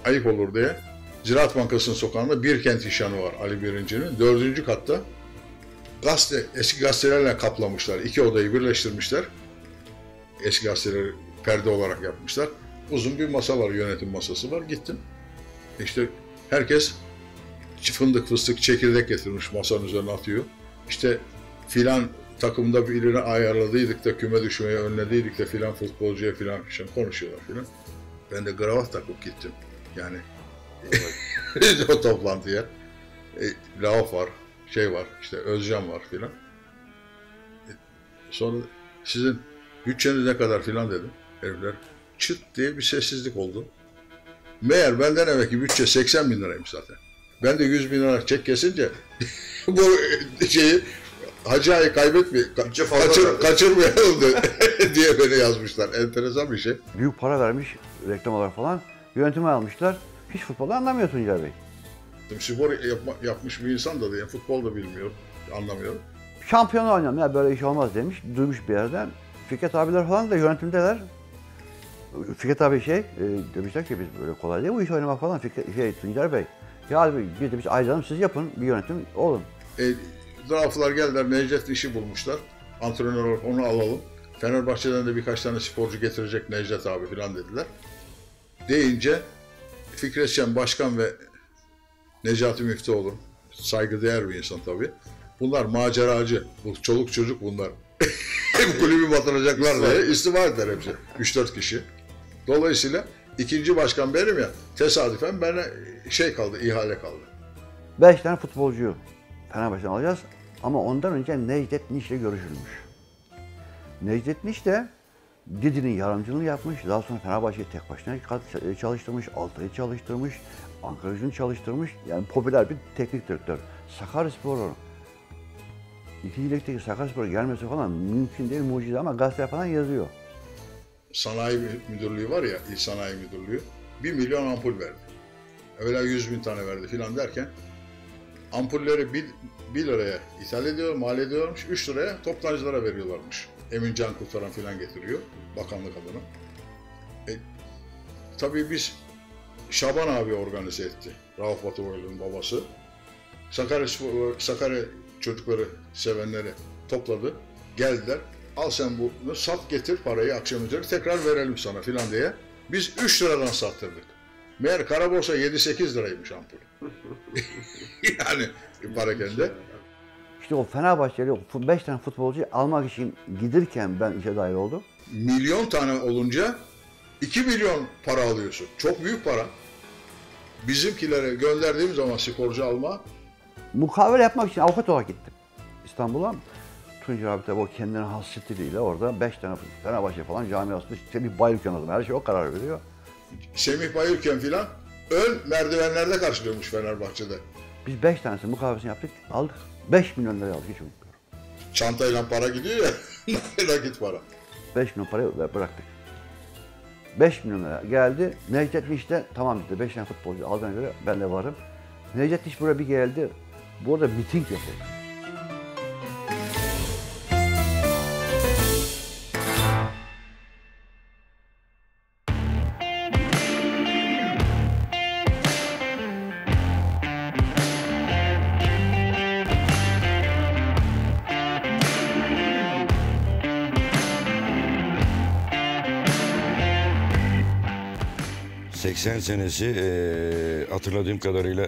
ayıp olur diye. Ziraat Bankası'nın sokağında Birkent İşhanı var Ali Birinci'nin. 4. katta eski gazetelerle kaplamışlar. 2 odayı birleştirmişler. Eski gazeteleri perde olarak yapmışlar. Uzun bir masa var, yönetim masası var. Gittim. İşte herkes fındık fıstık çekirdek getirmiş, masanın üzerine atıyor. İşte filan takımda birini ayarladıydık da küme düşmeye önlediydik de filan futbolcuya filan konuşuyorlar filan. Ben de kravat takıp gittim. Yani o toplantıya. Rauf var, şey var, işte Özcan var filan. Sonra sizin bütçeniz ne kadar filan dedim. Herifler çıt diye bir sessizlik oldu. Meğer benden evvelki bütçe 80.000 liraymış zaten. Ben de 100.000 lira çek kesince bu şeyi Hacı Ağa'yı kaçırmayalım diye beni yazmışlar. Enteresan bir şey. Büyük para vermiş reklam olarak falan. Yönetime almışlar. Hiç futbolda anlamıyor Tuncay Bey. Spor yapmış bir insan da diye futbol da bilmiyor, anlamıyorum. Şampiyonu oynayalım ya böyle iş olmaz demiş. Duymuş bir yerden. Fikret abiler falan da yönetimdeler. Fikret abi demişler ki biz böyle kolay değil bu iş oynamak falan. Tuncay Bey. Ya abi biz demiş ayrılalım siz yapın bir yönetim olun. Rauflar geldiler, Necdet işi bulmuşlar. Antrenör olarak onu alalım. Fenerbahçe'den de birkaç tane sporcu getirecek Necdet abi falan dediler. Deyince Fikret Şen Başkan ve Necati Müftüoğlu, saygıdeğer bir insan tabii. Bunlar maceracı, bu çoluk çocuk bunlar. Kulübü batıracaklar diye istifa ettiler hepsi. 3-4 kişi. Dolayısıyla ikinci başkan benim ya, tesadüfen bana ihale kaldı. 5 tane futbolcuyu Fenerbahçe'den alacağız ama ondan önce Necdet Niş'le görüşülmüş. Necdet Niş de Didi'nin yardımcılığını yapmış. Daha sonra Fenerbahçe'yi tek başına çalıştırmış, Altay'ı çalıştırmış, Ankara Gücü'nü çalıştırmış. Yani popüler bir teknik direktör. Sakaryaspor'un İkinci ligdeki Sakaryaspor'a gelmesi falan mümkün değil, mucize ama gazete falan yazıyor. Sanayi müdürlüğü var ya, İl Sanayi Müdürlüğü, 1 milyon ampul verdi. Evvela 100.000 tane verdi filan derken ampulleri 1 liraya ithal ediyor, mal ediyormuş, 3 liraya toptancılara veriyorlarmış. Emin Can Kurtaran filan getiriyor, bakanlık adına. Tabii biz Şaban abi organize etti, Rauf Batıoğlu'nun babası. Sakarya çocukları, sevenleri topladı, geldiler. Al sen bunu, sat getir parayı akşam üzeri tekrar verelim sana filan diye. Biz 3 liradan sattırdık. Meğer kara borsa 7-8 liraymış ampul. Yani parakende. İşte o Fenerbahçeli 5 tane futbolcuyu almak için giderken ben işe dahil oldum. Milyon tane olunca 2 milyon para alıyorsun. Çok büyük para. Bizimkilere gönderdiğim zaman sporcu alma. Mukavele yapmak için avukat olarak gittim İstanbul'a. Tuncay abi tabi o kendine has stiliyle orada 5 tane Fenerbahçe falan camiasında Semih Bayülken adım. Her şey o karar veriyor. Semih Bayülken filan ön merdivenlerde karşılıyormuş Fenerbahçe'de. Biz 5 tanesinin mukavelesini yaptık, aldık. 5 milyon liraya aldık, hiç unutmuyorum. Çantayla para gidiyor ya, nakit para. 5 milyon parayı bıraktık. 5 milyon lira geldi. Necdet Niş de tamam dedi, 5 tane futbolcu aldığına göre ben de varım. Necdet Niş buraya bir geldi, burada miting yapıldı. Senesi hatırladığım kadarıyla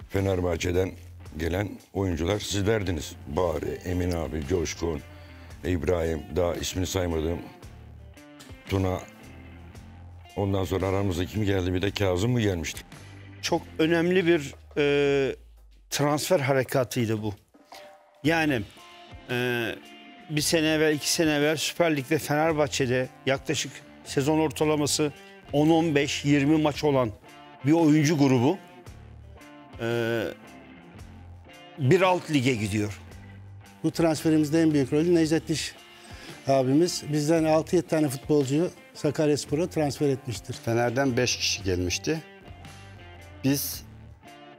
Fenerbahçe'den gelen oyuncular sizlerdiniz. Bari, Emin abi, Coşkun, İbrahim, daha ismini saymadığım Tuna. Ondan sonra aramızda kim geldi? Bir de Kazım mı gelmişti? Çok önemli bir transfer harekatıydı bu. Yani bir sene evvel, 2 sene evvel Süper Lig'de Fenerbahçe'de yaklaşık sezon ortalaması 10-15-20 maç olan bir oyuncu grubu bir alt lige gidiyor. Bu transferimizde en büyük rolü Necdet Niş abimiz. Bizden 6-7 tane futbolcuyu Sakaryaspor'a transfer etmiştir. Fener'den 5 kişi gelmişti.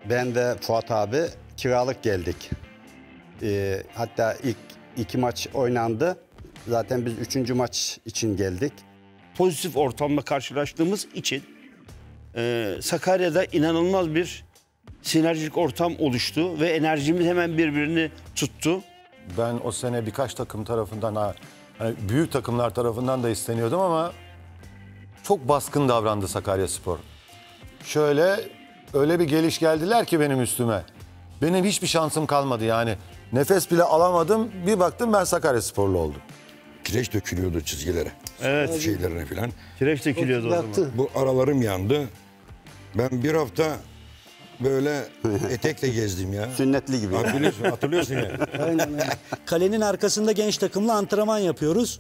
Ben de Fuat abi kiralık geldik. Hatta ilk 2 maç oynandı. Zaten biz 3. maç için geldik. Pozitif ortamla karşılaştığımız için Sakarya'da inanılmaz bir sinerjik ortam oluştu ve enerjimiz hemen birbirini tuttu. Ben o sene birkaç takım tarafından, hani büyük takımlar tarafından da isteniyordum ama çok baskın davrandı Sakaryaspor. Şöyle öyle bir geliş geldiler ki benim üstüme. Benim hiçbir şansım kalmadı yani. Nefes bile alamadım. Bir baktım ben Sakaryasporlu oldum. Kireç dökülüyordu çizgilere. Evet. Şeylerine falan. Kireç dökülüyordu o zaman. Bu aralarım yandı. Ben bir hafta böyle etekle gezdim ya. Sünnetli gibi. Hatırlıyorsun ya. Aynen. Kalenin arkasında genç takımla antrenman yapıyoruz.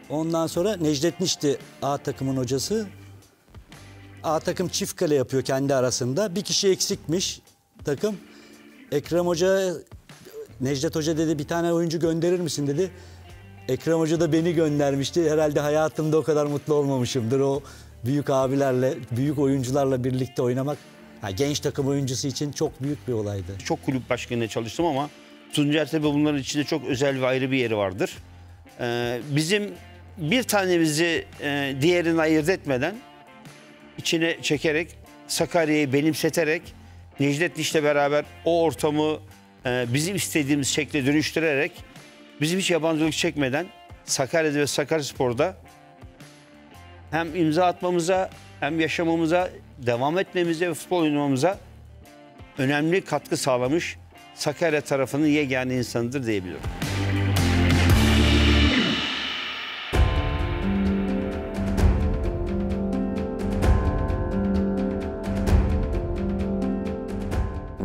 Ondan sonra Necdet Niş'ti A takımın hocası. A takım çift kale yapıyor kendi arasında. Bir kişi eksikmiş takım. Ekrem Hoca, Necdet Hoca dedi bir tane oyuncu gönderir misin dedi. Ekrem Hoca da beni göndermişti. Herhalde hayatımda o kadar mutlu olmamışımdır. O büyük abilerle, büyük oyuncularla birlikte oynamak genç takım oyuncusu için çok büyük bir olaydı. Çok kulüp başkanıyla çalıştım ama Tuncel tabii bunların içinde çok özel ve ayrı bir yeri vardır. Bizim bir tanemizi diğerini ayırt etmeden içine çekerek, Sakarya'yı benimseterek, Necdet Niş'le beraber o ortamı bizim istediğimiz şekle dönüştürerek, bizim hiç yabancılık çekmeden Sakarya'da ve Sakaryaspor'da hem imza atmamıza hem yaşamamıza, devam etmemize ve futbol oynamamıza önemli katkı sağlamış Sakarya tarafının yegane insanıdır diyebilirim.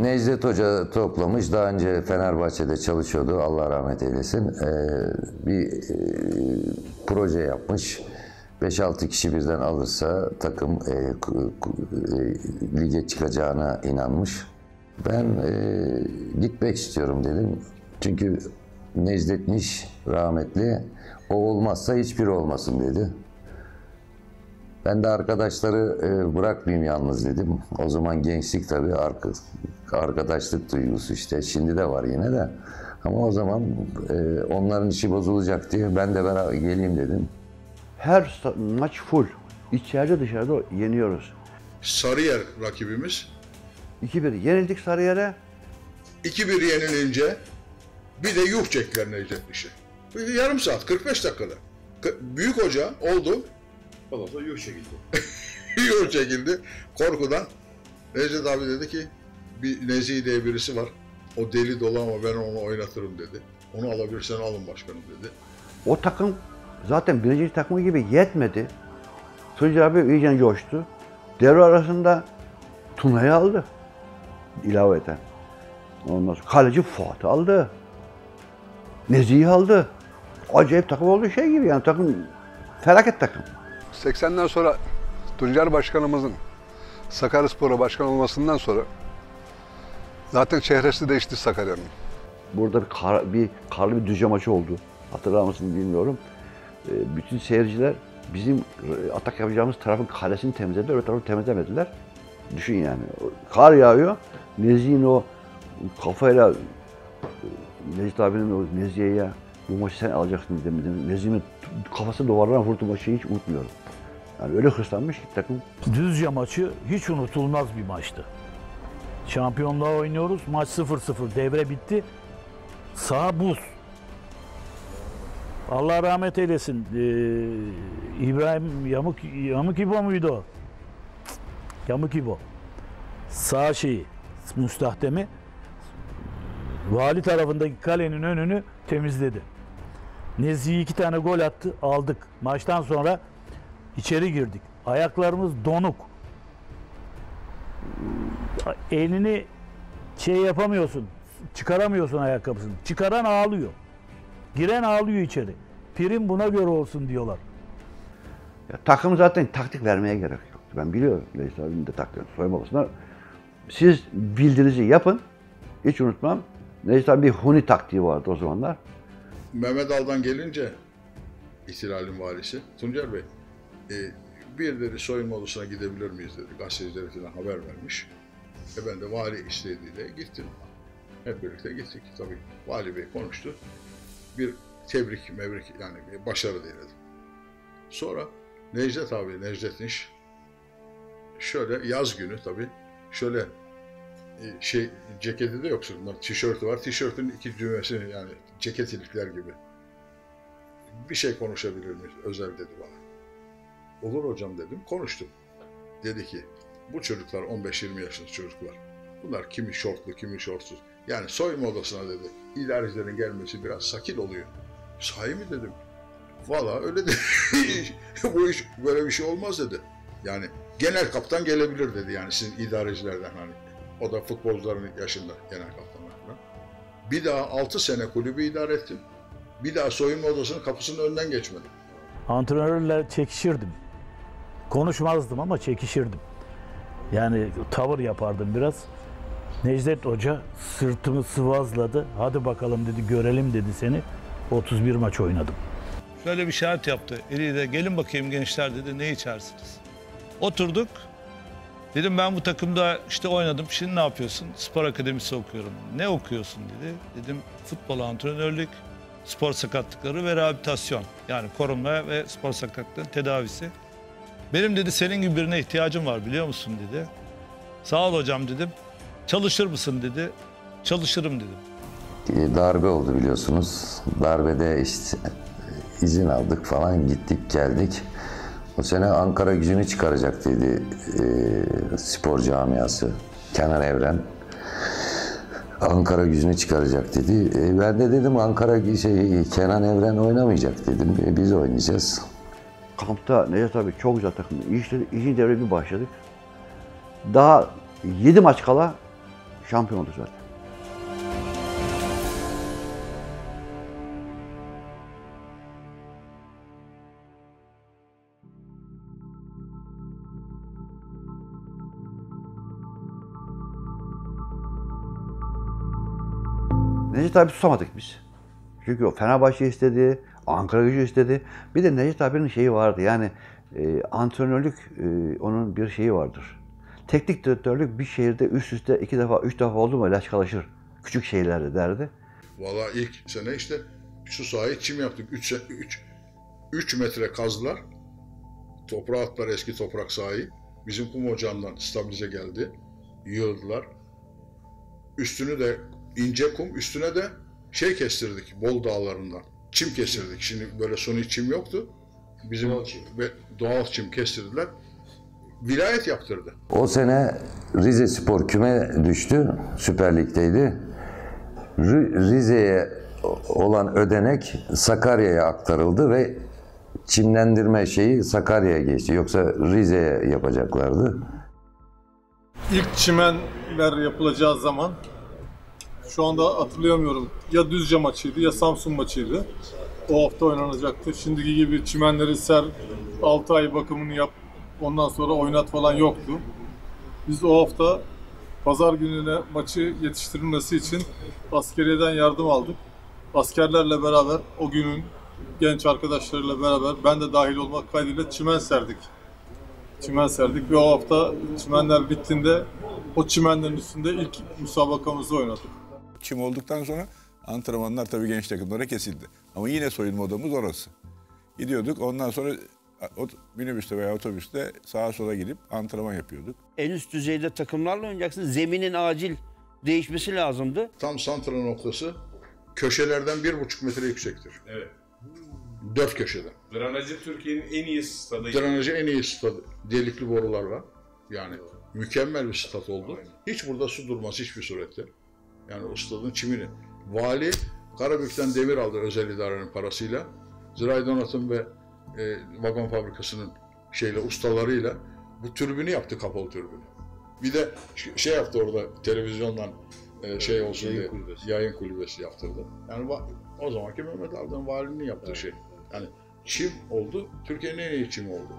Necdet Hoca toplamış. Daha önce Fenerbahçe'de çalışıyordu. Allah rahmet eylesin. Bir proje yapmış. 5-6 kişi birden alırsa takım lige çıkacağına inanmış. Ben gitmek istiyorum dedim. Çünkü Necdet Niş rahmetli, o olmazsa hiçbiri olmasın dedi. Ben de arkadaşları bırakmayayım yalnız dedim. O zaman gençlik tabii, arkadaşlık duygusu işte. Şimdi de var yine de. Ama o zaman onların işi bozulacak diye ben de beraber geleyim dedim. Her maç full. İçeride dışarıda yeniyoruz. Sarıyer rakibimiz. 2-1 yenildik Sarıyer'e. 2-1 yenilince bir de yuh çektiler Necdet Niş'e. Yarım saat, 45 dakikada. Büyük hoca oldu. Ondan sonra yuh çekildi. Yol çekildi. Korkudan Necdet abi dedi ki bir Nezih diye birisi var. O deli dolu ama ben onu oynatırım dedi. Onu alabilirsen alın başkanım dedi. O takım zaten birinci takımı gibi yetmedi. Tuncay abi iyice coştu. Devre arasında Tuna'yı aldı. İlaveten. Ondan sonra kaleci Fuat'ı aldı. Nezih'i aldı. Acayip takım oldu şey gibi yani takım felaket takım. 80'den sonra Tuncer Başkanımızın Sakaryaspor'a başkan olmasından sonra zaten çehresi değişti Sakarya'nın. Burada karlı bir düzce maçı oldu. Hatırlar mısın bilmiyorum. Bütün seyirciler bizim atak yapacağımız tarafın kalesini temizlediler, öbür tarafı temizlemediler. Düşün yani. Kar yağıyor. Nezih'in o kafayla Necdet abinin o Nezih'e ya bu maçı sen alacaksın dedim. Nezih'in kafası duvarlarına vurdu maçı hiç unutmuyorum. Yani öyle hırslanmış ki takım. Düzce maçı hiç unutulmaz bir maçtı. Şampiyonluğa oynuyoruz. Maç 0-0. Devre bitti. Saha buz. Allah rahmet eylesin. İbrahim Yamuk İbo muydu o? Yamuk İbo. Sağ şeyi, müstahdemi vali tarafındaki kalenin önünü temizledi. Nezih 2 tane gol attı. Aldık. Maçtan sonra içeri girdik. Ayaklarımız donuk. Elini yapamıyorsun. Çıkaramıyorsun ayakkabısını. Çıkaran ağlıyor. Giren ağlıyor içeri. Prim buna göre olsun diyorlar. Ya, takım zaten taktik vermeye gerek yoktu. Ben biliyorum. Necdet abinin de taktiğini soymalısınlar. Siz bildiğinizi yapın. Hiç unutmam. Necdet abi bir huni taktiği vardı o zamanlar. Mehmet Al'dan gelince ihtilalin valisi Tuncer Bey bir dedi soyunma odasına gidebilir miyiz dedi. Gazetecilere falan haber vermiş. Ben de vali istediğiyle gittim. Hep birlikte gittik. Tabii vali bey konuştu. Bir tebrik yani bir başarı diledi. Sonra Necdet abi, Necdet Niş şöyle yaz günü tabii şöyle ceketi de yoksa tişörtü var. Tişörtün 2 düğmesi yani ceket ilikler gibi. Bir şey konuşabilir miyiz? Özel dedi bana. Olur hocam dedim. Konuştum. Dedi ki bu çocuklar 15-20 yaşında çocuklar. Bunlar kimi şortlu, kimi şortsuz. Yani soyunma odasına dedi. İdarecilerin gelmesi biraz sakil oluyor. Sahi mi dedim. Valla öyle dedi. Bu iş böyle bir şey olmaz dedi. Yani genel kaptan gelebilir dedi yani sizin idarecilerden hani. O da futbolcuların yaşında genel kaptanlar falan. Bir daha 6 sene kulübü idare ettim. Bir daha soyunma odasının kapısının önünden geçmedim. Antrenörle çekişirdim. Konuşmazdım ama çekişirdim. Yani tavır yapardım biraz. Necdet Hoca sırtımı sıvazladı. Hadi bakalım dedi, görelim dedi seni. 31 maç oynadım. Şöyle bir şart yaptı. Eliyle gelin bakayım gençler dedi, ne içersiniz? Oturduk. Dedim ben bu takımda işte oynadım. Şimdi ne yapıyorsun? Spor akademisi okuyorum. Ne okuyorsun dedi. Dedim futbol antrenörlük, spor sakatlıkları ve rehabilitasyon. Yani korunma ve spor sakatlıkların tedavisi. Benim dedi senin gibi birine ihtiyacım var biliyor musun dedi. Sağ ol hocam dedim. Çalışır mısın dedi. Çalışırım dedim. Darbe oldu biliyorsunuz. Darbede işte izin aldık falan gittik geldik. O sene Ankara Gücü'nü çıkaracak dedi spor camiası. Kenan Evren. Ankara Gücü'nü çıkaracak dedi. Ben de dedim Kenan Evren oynamayacak dedim. Biz oynayacağız. Kampta Necdet abi çok güzel takımdı. İkinci devre bir başladık. Daha 7 maç kala şampiyon olduk zaten. Necdet abi tutamadık biz. Çünkü o Fenerbahçe istedi, Ankara Gücü istedi. Bir de Necdet abinin şeyi vardı yani antrenörlük onun bir şeyi vardır. Teknik direktörlük bir şehirde üst üste 2 defa, 3 defa oldu mu laçkalaşır. Küçük şeylerde derdi. Valla ilk sene işte şu sahayı çim yaptık. 3 metre kazdılar. Toprağa attılar eski toprak sahayı. Bizim kum ocağından stabilize geldi. Yığıldılar. Üstünü de ince kum, üstüne de kestirdik Bol Dağları'ndan. Çim kestirdik. Şimdi böyle suni çim yoktu. Bizim doğal çim kestirdiler. vilayet yaptırdı. O sene Rizespor küme düştü. Süper Lig'deydi. Rize'ye olan ödenek Sakarya'ya aktarıldı ve çimlendirme şeyi Sakarya'ya geçti. Yoksa Rize'ye yapacaklardı. İlk çimenler yapılacağı zaman şu anda hatırlayamıyorum. Ya Düzce maçıydı ya Samsun maçıydı. O hafta oynanacaktı. Şimdiki gibi çimenleri ser, 6 ay bakımını yap, ondan sonra oynat falan yoktu. Biz o hafta pazar gününe maçı yetiştirilmesi için askeriyeden yardım aldık. Askerlerle beraber o günün genç arkadaşlarıyla beraber ben de dahil olmak kaydıyla çimen serdik. Çimen serdik ve o hafta çimenler bittiğinde o çimenlerin üstünde ilk müsabakamızı oynadık. Çim olduktan sonra antrenmanlar tabii genç takımlara kesildi. Ama yine soyunma odamız orası. Gidiyorduk, ondan sonra minibüste veya otobüste sağa sola gidip antrenman yapıyorduk. En üst düzeyde takımlarla oynayacaksın. Zeminin acil değişmesi lazımdı. Tam santra noktası köşelerden 1,5 metre yüksektir. Evet. 4 köşeden. Drenajı Türkiye'nin en iyi stadıydı. Drenajı en iyi stadı. Delikli borularla. Yani mükemmel bir stat oldu. Hiç burada su durmaz hiçbir surette. Yani o stadın çimini. Vali Karabük'ten demir aldı özel idarenin parasıyla. Zirai Donatım ve vagon fabrikasının ustalarıyla bu türbünü yaptı, kapalı türbünü. Bir de şey yaptı orada televizyondan olsun diye yayın kulübesi yaptırdı. Yani o zamanki Mehmet Avcı'nın valinin yaptığı şey. Yani çim oldu, Türkiye'nin en iyi çimi oldu.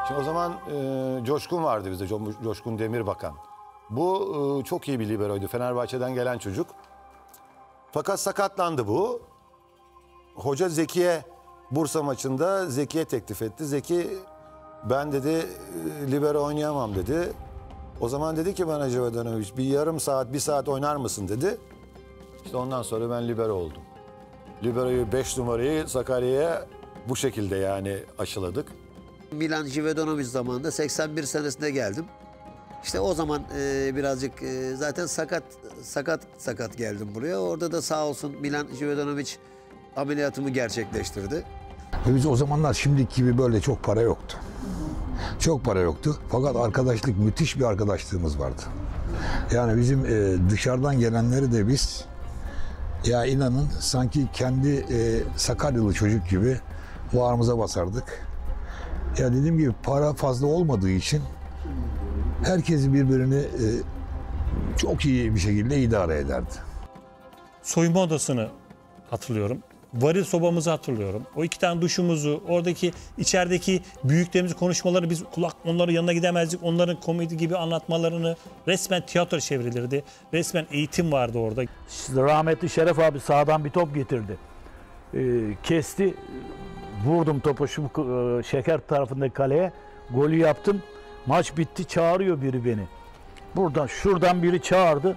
Şimdi o zaman Coşkun vardı bizde, Coşkun Demirbakan. Bu çok iyi bir liberoydu. Fenerbahçe'den gelen çocuk. Fakat sakatlandı bu. Hoca Zeki'ye Bursa maçında Zeki'ye teklif etti. Zeki ben dedi libero oynayamam dedi. O zaman dedi ki bana Jovanovic bir yarım saat, bir saat oynar mısın dedi. İşte ondan sonra ben libero oldum. Libero'yu 5 numarayı Sakarya'ya bu şekilde yani aşıladık. Milan Jivanovic zamanında 81 senesinde geldim. İşte o zaman birazcık zaten sakat geldim buraya. Orada da sağ olsun Milan Jivanovic ameliyatımı gerçekleştirdi. Biz o zamanlar şimdiki gibi böyle çok para yoktu. Çok para yoktu. Fakat arkadaşlık, müthiş bir arkadaşlığımız vardı. Yani bizim dışarıdan gelenleri de biz ya inanın sanki kendi Sakaryalı çocuk gibi bağrımıza basardık. Ya dediğim gibi para fazla olmadığı için herkes birbirini çok iyi bir şekilde idare ederdi. Soyunma odasını hatırlıyorum. Varil sobamızı hatırlıyorum. O 2 tane duşumuzu, oradaki içerideki büyüklerimizin konuşmaları biz onların yanına gidemezdik. Onların komedi gibi anlatmalarını resmen tiyatro çevrilirdi. Resmen eğitim vardı orada. Rahmetli Şeref abi sağdan bir top getirdi. Kesti. Vurdum topu şu Şeker tarafındaki kaleye. Golü yaptım. Maç bitti. Çağırıyor biri beni. Şuradan biri çağırdı.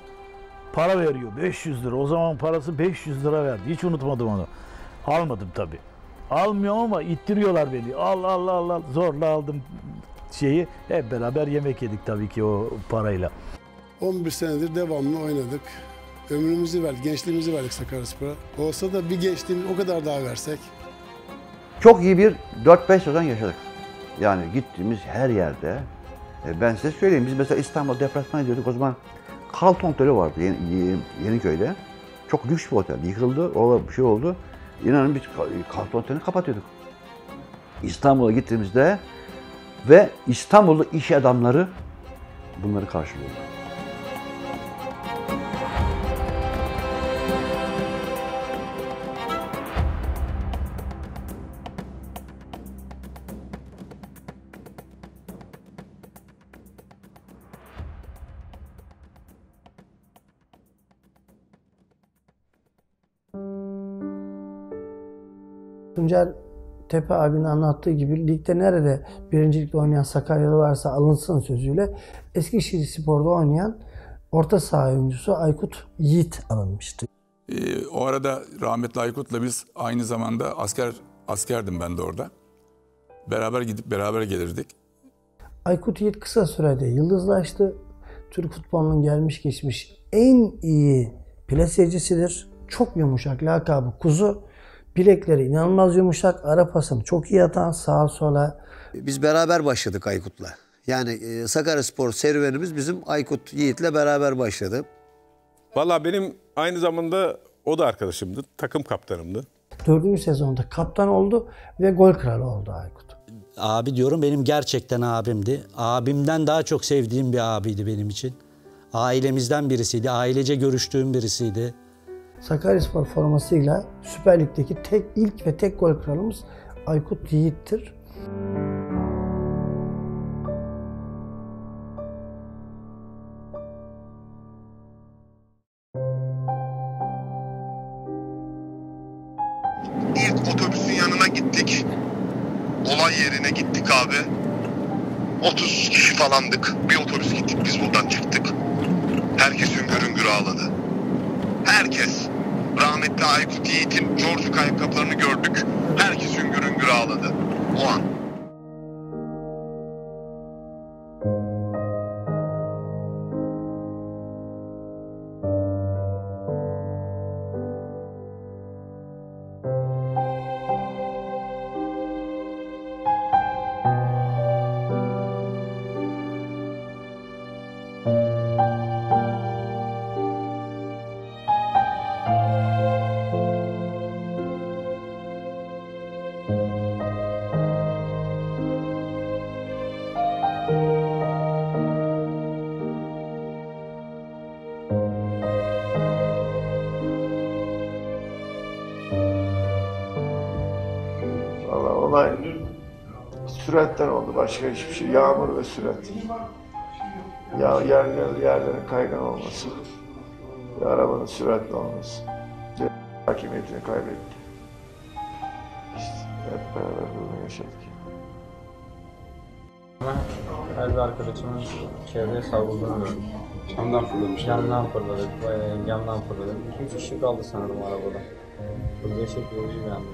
Para veriyor. 500 lira. O zaman parası 500 lira verdi. Hiç unutmadım onu. Almadım tabii. Almıyorum ama ittiriyorlar beni. Al. Zorla aldım şeyi. Hep beraber yemek yedik tabii ki o parayla. 11 senedir devamlı oynadık. Ömrümüzü verdik, gençliğimizi verdik Sakaryaspor'a. Olsa da bir gençliğimiz o kadar daha versek. Çok iyi bir 4-5 sezon yaşadık. Yani gittiğimiz her yerde. Ben size söyleyeyim, biz mesela İstanbul deplasman ediyorduk. O zaman Carlton Oteli vardı Yeniköy'de. Çok lüks bir otel. Yıkıldı, bir şey oldu. İnanın biz Carlton Oteli'ni kapatıyorduk. İstanbul'a gittiğimizde ve İstanbul'da iş adamları bunları karşılıyordu. Tuncer Tepe abinin anlattığı gibi ligde nerede birincilikte oynayan Sakaryalı varsa alınsın sözüyle Eskişehirspor'da oynayan orta saha oyuncusu Aykut Yiğit alınmıştı. O arada rahmetli Aykut'la biz aynı zamanda askerdim ben de orada. Beraber gidip beraber gelirdik. Aykut Yiğit kısa sürede yıldızlaştı. Türk futbolunun gelmiş geçmiş en iyi plasecisidir. Çok yumuşak, lakabı kuzu. Bilekleri inanılmaz yumuşak, ara pasını çok iyi atan, sağa sola. Biz beraber başladık Aykut'la. Yani Sakaryaspor serüvenimiz bizim Aykut Yiğit'le beraber başladı. Valla benim aynı zamanda o da arkadaşımdı, takım kaptanımdı. 4. sezonda kaptan oldu ve gol kralı oldu Aykut. Abi diyorum, benim gerçekten abimdi. Abimden daha çok sevdiğim bir abiydi benim için. Ailemizden birisiydi, ailece görüştüğüm birisiydi. Sakaryaspor formasıyla Süper Lig'deki ilk ve tek gol kralımız Aykut Yiğit'tir. İlk otobüsün yanına gittik. Olay yerine gittik abi. 30 kişi falandık. Bir otobüs gittik, biz buradan çıktık. Herkes hüngür hüngür ağladı. Herkes. Rahmetli Aykut Yiğit'in George'luk ayakkabılarını gördük. Herkes hüngür hüngür ağladı. O an. Olay süratten oldu, başka hiçbir şey. Yağmur ve sürat. Ya yerlerin kaygan olması. Arabanın süratli olması. Hakimiyetini kaybetti. İşte hep beraber bunu yaşadık. Her bir arkadaşımın çevreye savruldığunu gördüm. Camdan fırlamış. Camdan fırladık, camdan fırladık. 2-3 kişi kaldı sanırım arabada. Çok dehşet verici bir anda.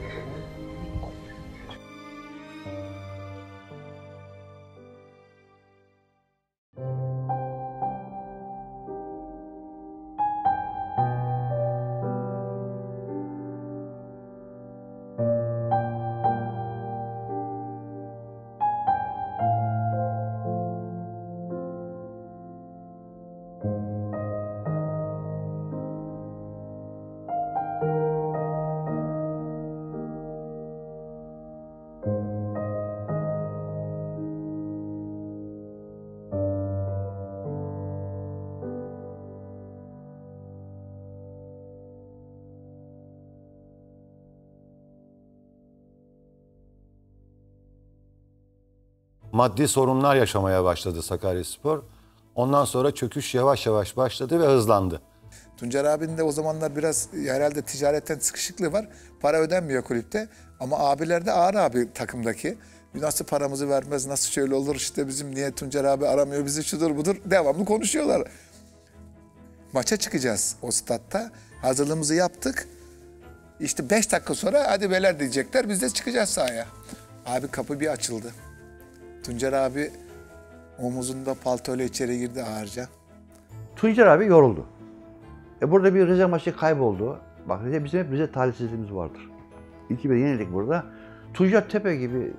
Maddi sorunlar yaşamaya başladı Sakaryaspor. Ondan sonra çöküş yavaş yavaş başladı ve hızlandı. Tuncer abinin de o zamanlar biraz herhalde ticaretten sıkışıklığı var. Para ödenmiyor kulüpte. Ama abiler de ağır abi takımdaki. Nasıl paramızı vermez, nasıl şöyle olur işte bizim niye Tuncer abi aramıyor bizi şudur budur. Devamlı konuşuyorlar. Maça çıkacağız o statta. Hazırlığımızı yaptık. İşte 5 dakika sonra hadi beyler diyecekler, biz de çıkacağız sahaya. Abi kapı bir açıldı. Tuncer abi omuzunda paltoyla içeri girdi ağırca. Tuncer abi yoruldu. Burada bir Rize maçı kayboldu. Bak bizim hep Rize talihsizliğimiz vardır. 2-1 yenildik burada. Tuncer Tepe gibi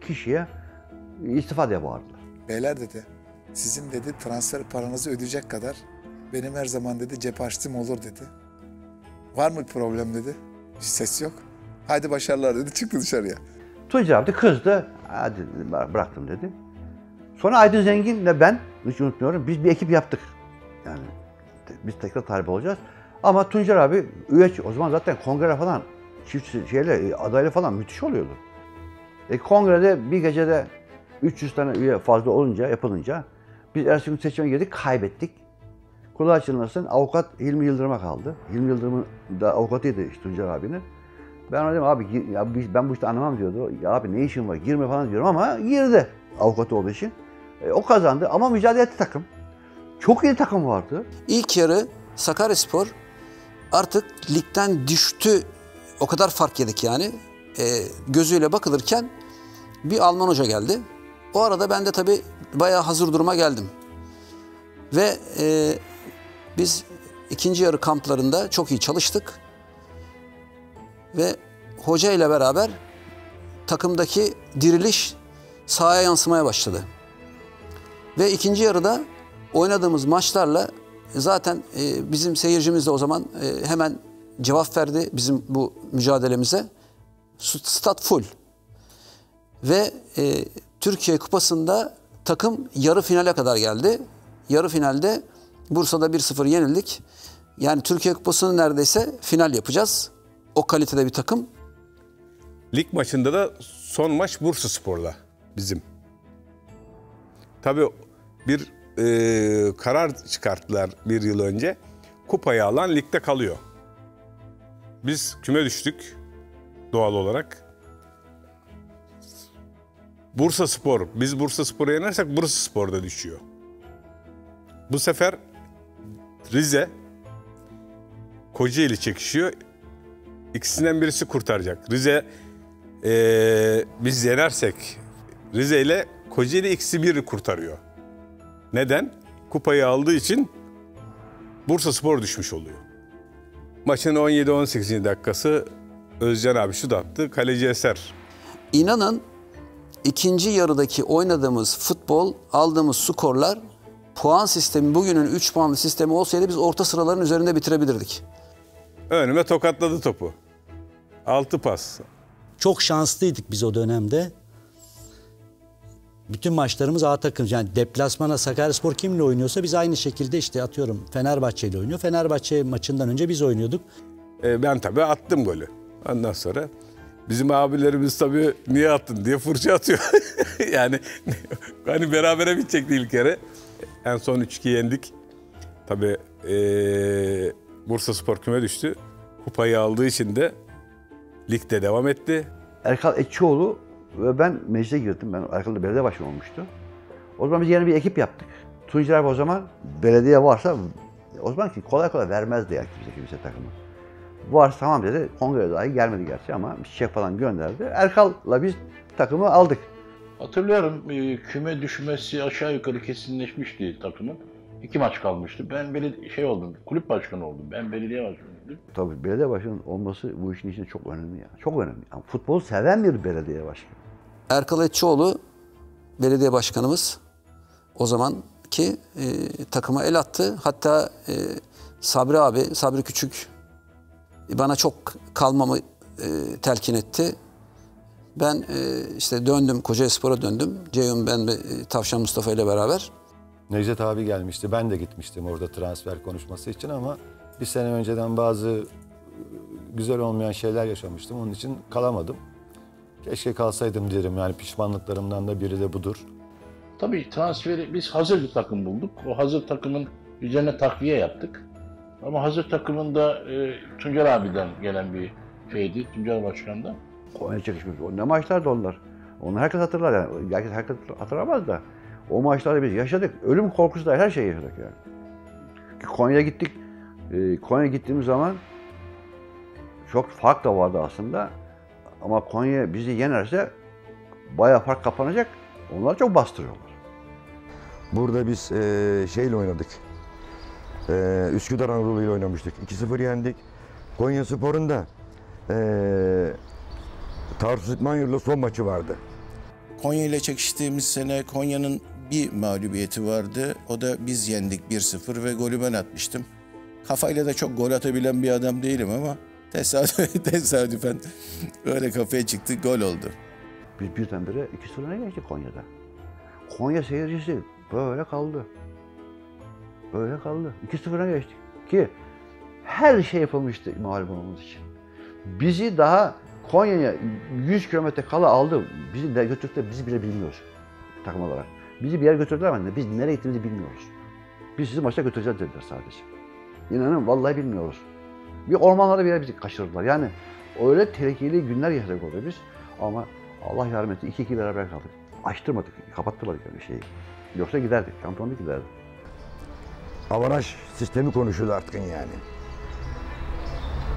kişiye istifa diye bağırdılar. Beyler dedi, sizin dedi transfer paranızı ödeyecek kadar benim her zaman dedi cep açtığım olur dedi. Var mı problem dedi. Hiç ses yok. Haydi başarılar dedi, çıktı dışarıya. Tuncer abi de kızdı. Hadi bıraktım dedi. Sonra Aydın Zengin'le ben, hiç unutmuyorum, biz bir ekip yaptık. Yani biz tekrar talip olacağız. Ama Tuncer abi üye, o zaman zaten kongre falan, çift adaylı falan müthiş oluyordu. Kongrede bir gecede 300 tane üye fazla yapılınca biz ertesi gün seçime girdik, kaybettik. Kulağı açılmasın, avukat Hilmi Yıldırım'a kaldı. Hilmi Yıldırım'ın da avukatıydı işte Tuncer abinin. Ben ona dedim abi ya ben bu işte anlamam diyordu. Ya abi ne işin var girme falan diyorum ama girdi avukat olduğu için. O kazandı ama mücadele etti takım. Çok iyi takım vardı. İlk yarı Sakaryaspor artık ligden düştü. O kadar fark yedik yani. Gözüyle bakılırken bir Alman hoca geldi. O arada ben de tabii bayağı hazır duruma geldim. Ve biz ikinci yarı kamplarında çok iyi çalıştık. Ve hoca ile beraber takımdaki diriliş sahaya yansımaya başladı. Ve ikinci yarıda oynadığımız maçlarla zaten bizim seyircimiz de o zaman hemen cevap verdi bizim bu mücadelemize. Stat full. Ve Türkiye Kupası'nda takım yarı finale kadar geldi. Yarı finalde Bursa'da 1-0 yenildik. Yani Türkiye Kupası'nı neredeyse final yapacağız. O kalitede bir takım. Lig maçında da son maç Bursaspor'la bizim. Tabii bir karar çıkarttılar bir yıl önce. Kupayı alan ligde kalıyor. Biz küme düştük doğal olarak. Bursaspor, biz Bursaspor'u yenersek Bursaspor da düşüyor. Bu sefer Rize, Kocaeli çekişiyor. İkisinden birisi kurtaracak. Rize, biz yenersek Rize ile Kocaeli ikisi bir kurtarıyor. Neden? Kupayı aldığı için Bursaspor düşmüş oluyor. Maçın 17-18. dakikası Özcan abi şut attı. Kaleci Eser. İnanın ikinci yarıdaki oynadığımız futbol, aldığımız skorlar, puan sistemi bugünün 3 puanlı sistemi olsaydı biz orta sıraların üzerinde bitirebilirdik. Önüme tokatladı topu. 6 pas. Çok şanslıydık biz o dönemde. Bütün maçlarımız A takım. Yani deplasmana Sakaryaspor kimle oynuyorsa biz aynı şekilde işte atıyorum Fenerbahçe ile oynuyor. Fenerbahçe maçından önce biz oynuyorduk. Ben tabii attım golü. Ondan sonra bizim abilerimiz tabii niye attın diye fırça atıyor. Yani hani berabere bitecekti ilk kere. En son 3-2 yendik. Tabii Bursaspor küme düştü. Kupayı aldığı için de ligde devam etti. Erkal Etçioğlu ve ben meclise girdim. Ben Erkal'da belediye başkanı olmuştu. O zaman biz yeni bir ekip yaptık. Tuncer abi o zaman belediye varsa o zaman ki kolay kolay vermezdi ya kimse takımı. Varsa tamam dedi. Kongreye dahi gelmedi gerçi ama bir çiçek falan gönderdi. Erkal'la biz takımı aldık. Hatırlıyorum küme düşmesi aşağı yukarı kesinleşmişti takımın. 2 maç kalmıştı. Ben oldum, kulüp başkanı oldum. Ben belediye başkanı oldum. Tabii belediye başkanı olması bu işin içinde çok önemli ya. Çok önemli. Yani futbolu seven bir belediye başkanı. Erkal Etçioğlu belediye başkanımız o zamanki takıma el attı. Hatta Sabri abi, Sabri Küçük bana çok kalmamı telkin etti. Ben işte döndüm, Kocaelispor'a döndüm. Ceyhun, ben ve Tavşan Mustafa ile beraber. Necdet abi gelmişti. Ben de gitmiştim orada transfer konuşması için ama bir sene önceden bazı güzel olmayan şeyler yaşamıştım. Onun için kalamadım. Keşke kalsaydım derim. Yani pişmanlıklarımdan da biri de budur. Tabii transferi biz hazır bir takım bulduk. O hazır takımın üzerine takviye yaptık. Ama hazır takımında Tuncer abiden gelen bir şeydi, Tuncer Başkan'dan. Konya çekişmiş. Ne maçlardı onlar? Onu herkes hatırlar yani. Herkes hatırlamaz da. O maçlarda biz yaşadık. Ölüm korkusu da her şeyi yaşadık yani. Konya'ya gittik. Konya'ya gittiğimiz zaman çok fark da vardı aslında. Ama Konya bizi yenerse bayağı fark kapanacak. Onlar çok bastırıyorlar. Burada biz şeyle oynadık. Üsküdar Anadolu ile oynamıştık. 2-0 yendik. Konyaspor'un da Tarsus İtmanyur'la son maçı vardı. Konya ile çekiştiğimiz sene Konya'nın bir mağlubiyeti vardı. O da biz yendik 1-0 ve golü ben atmıştım. Kafayla da çok gol atabilen bir adam değilim ama tesadüfen öyle kafaya çıktı, gol oldu. Biz birdenbire 2-0 öne geçtik Konya'da. Konya seyircisi böyle kaldı. Böyle kaldı. 2-0 öne geçtik. Ki her şey yapılmıştı mağlup olmamız için. Bizi daha Konya'ya 100 kilometre kala aldı. Bizi de götürdüler, bizi bile bilmiyoruz takım olarak. Bizi bir yere götürdüler ama biz nereye gittiğimizi bilmiyoruz. Biz sizi maçta götüreceğiz dediler sadece. İnanın vallahi bilmiyoruz. Bir ormanlara bir yere bizi kaçırdılar. Yani Öyle tehlikeli günler yaşadık orada biz. Ama Allah yardım etti. 2-2 beraber kaldık. Açtırmadık, kapattırmadık yani şeyi. Yoksa giderdik, şampiyonluk giderdik. Avaraj sistemi konuşuyordu artık yani.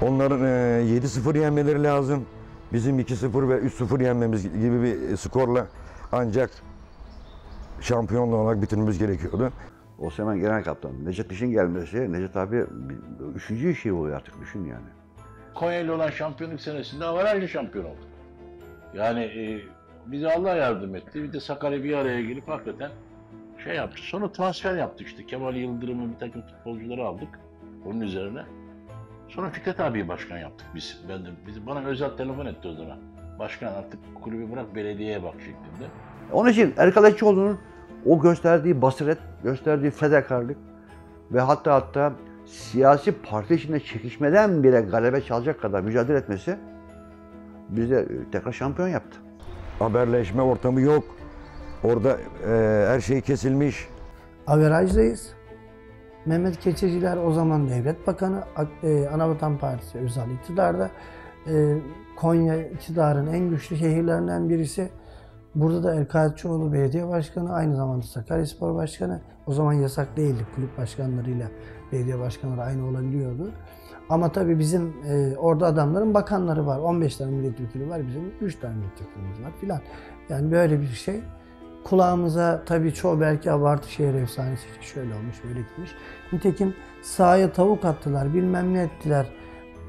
Onların 7-0 yenmeleri lazım. Bizim 2-0 ve 3-0 yenmemiz gibi bir skorla ancak şampiyonluğu olarak bitirmemiz gerekiyordu. Osimhen genel kaptan. Necdet İş'in gelmesi, Necdet abi 3. şey oluyor artık, düşün yani. Konya ile olan şampiyonluk senesinde avarajlı şampiyon olduk. Yani bize Allah yardım etti. Bir de Sakarya bir araya gelip hakikaten şey yaptı. Sonra transfer yaptık işte. Kemal Yıldırım'ın bir takım futbolcuları aldık onun üzerine. Sonra Fikret abiyi başkan yaptık biz. Bana özel telefon etti o zaman. Başkan artık kulübü bırak belediyeye bak şeklinde. Onun için Erkal Etçioğlu'nun o gösterdiği basiret, gösterdiği fedakarlık ve hatta siyasi parti içinde çekişmeden bile galebe çalacak kadar mücadele etmesi bizi tekrar şampiyon yaptı. Haberleşme ortamı yok. Orada her şey kesilmiş. Averajdayız. Mehmet Keçeciler o zaman devlet bakanı, Anavatan Partisi Özal iktidarda. Konya iktidarın en güçlü şehirlerinden birisi. Burada da Erkal Etçioğlu belediye başkanı, aynı zamanda Sakaryaspor başkanı. O zaman yasak değildi, kulüp başkanlarıyla belediye başkanları aynı olabiliyordu. Ama tabii bizim orada adamların bakanları var. 15 tane milletvekili var, bizim 3 tane milletvekilimiz var filan. Yani böyle bir şey. Kulağımıza tabii çoğu belki abartı şehir efsanesi, şöyle olmuş, böyle gitmiş. Nitekim sahaya tavuk attılar, bilmem ne ettiler.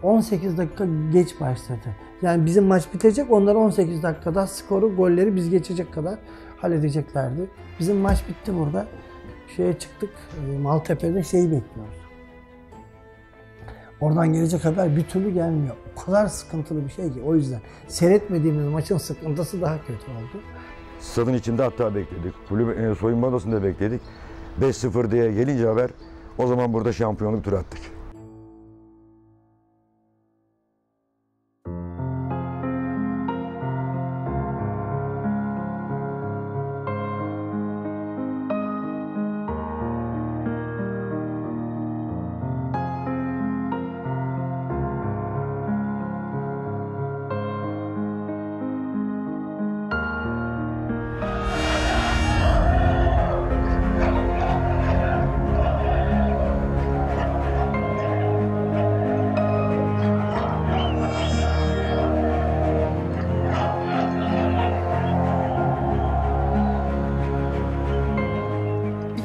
18 dakika geç başladı. Yani bizim maç bitecek, onlar 18 dakikada skoru, golleri biz geçecek kadar halledeceklerdi. Bizim maç bitti burada. Şeye çıktık, Maltepe'de şeyi bekliyoruz. Oradan gelecek haber bir türlü gelmiyor. O kadar sıkıntılı bir şey ki, o yüzden seyretmediğimiz maçın sıkıntısı daha kötü oldu. Stadın içinde hatta bekledik. Kulüp soyunma odasında bekledik. 5-0 diye gelince haber, o zaman burada şampiyonluk turu attık.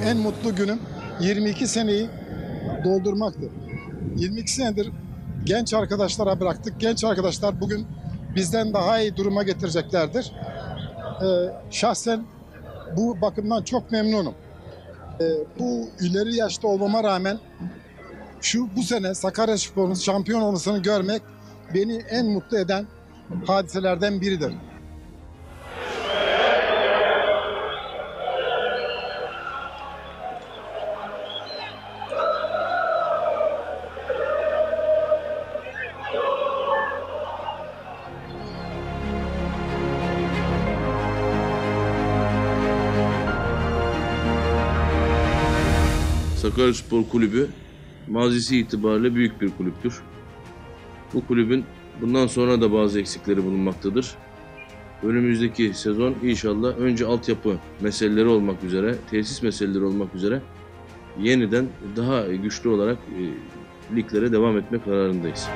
En mutlu günüm 22 seneyi doldurmaktı. 22 senedir genç arkadaşlara bıraktık. Genç arkadaşlar bugün bizden daha iyi duruma getireceklerdir. Şahsen bu bakımdan çok memnunum. Bu ileri yaşta olmama rağmen bu sene Sakaryaspor'un şampiyon olmasını görmek beni en mutlu eden hadiselerden biridir. Sakaryaspor Kulübü mazisi itibariyle büyük bir kulüptür. Bu kulübün bundan sonra da bazı eksikleri bulunmaktadır. Önümüzdeki sezon inşallah önce altyapı meseleleri olmak üzere, tesis meseleleri olmak üzere yeniden daha güçlü olarak liglere devam etme kararındayız.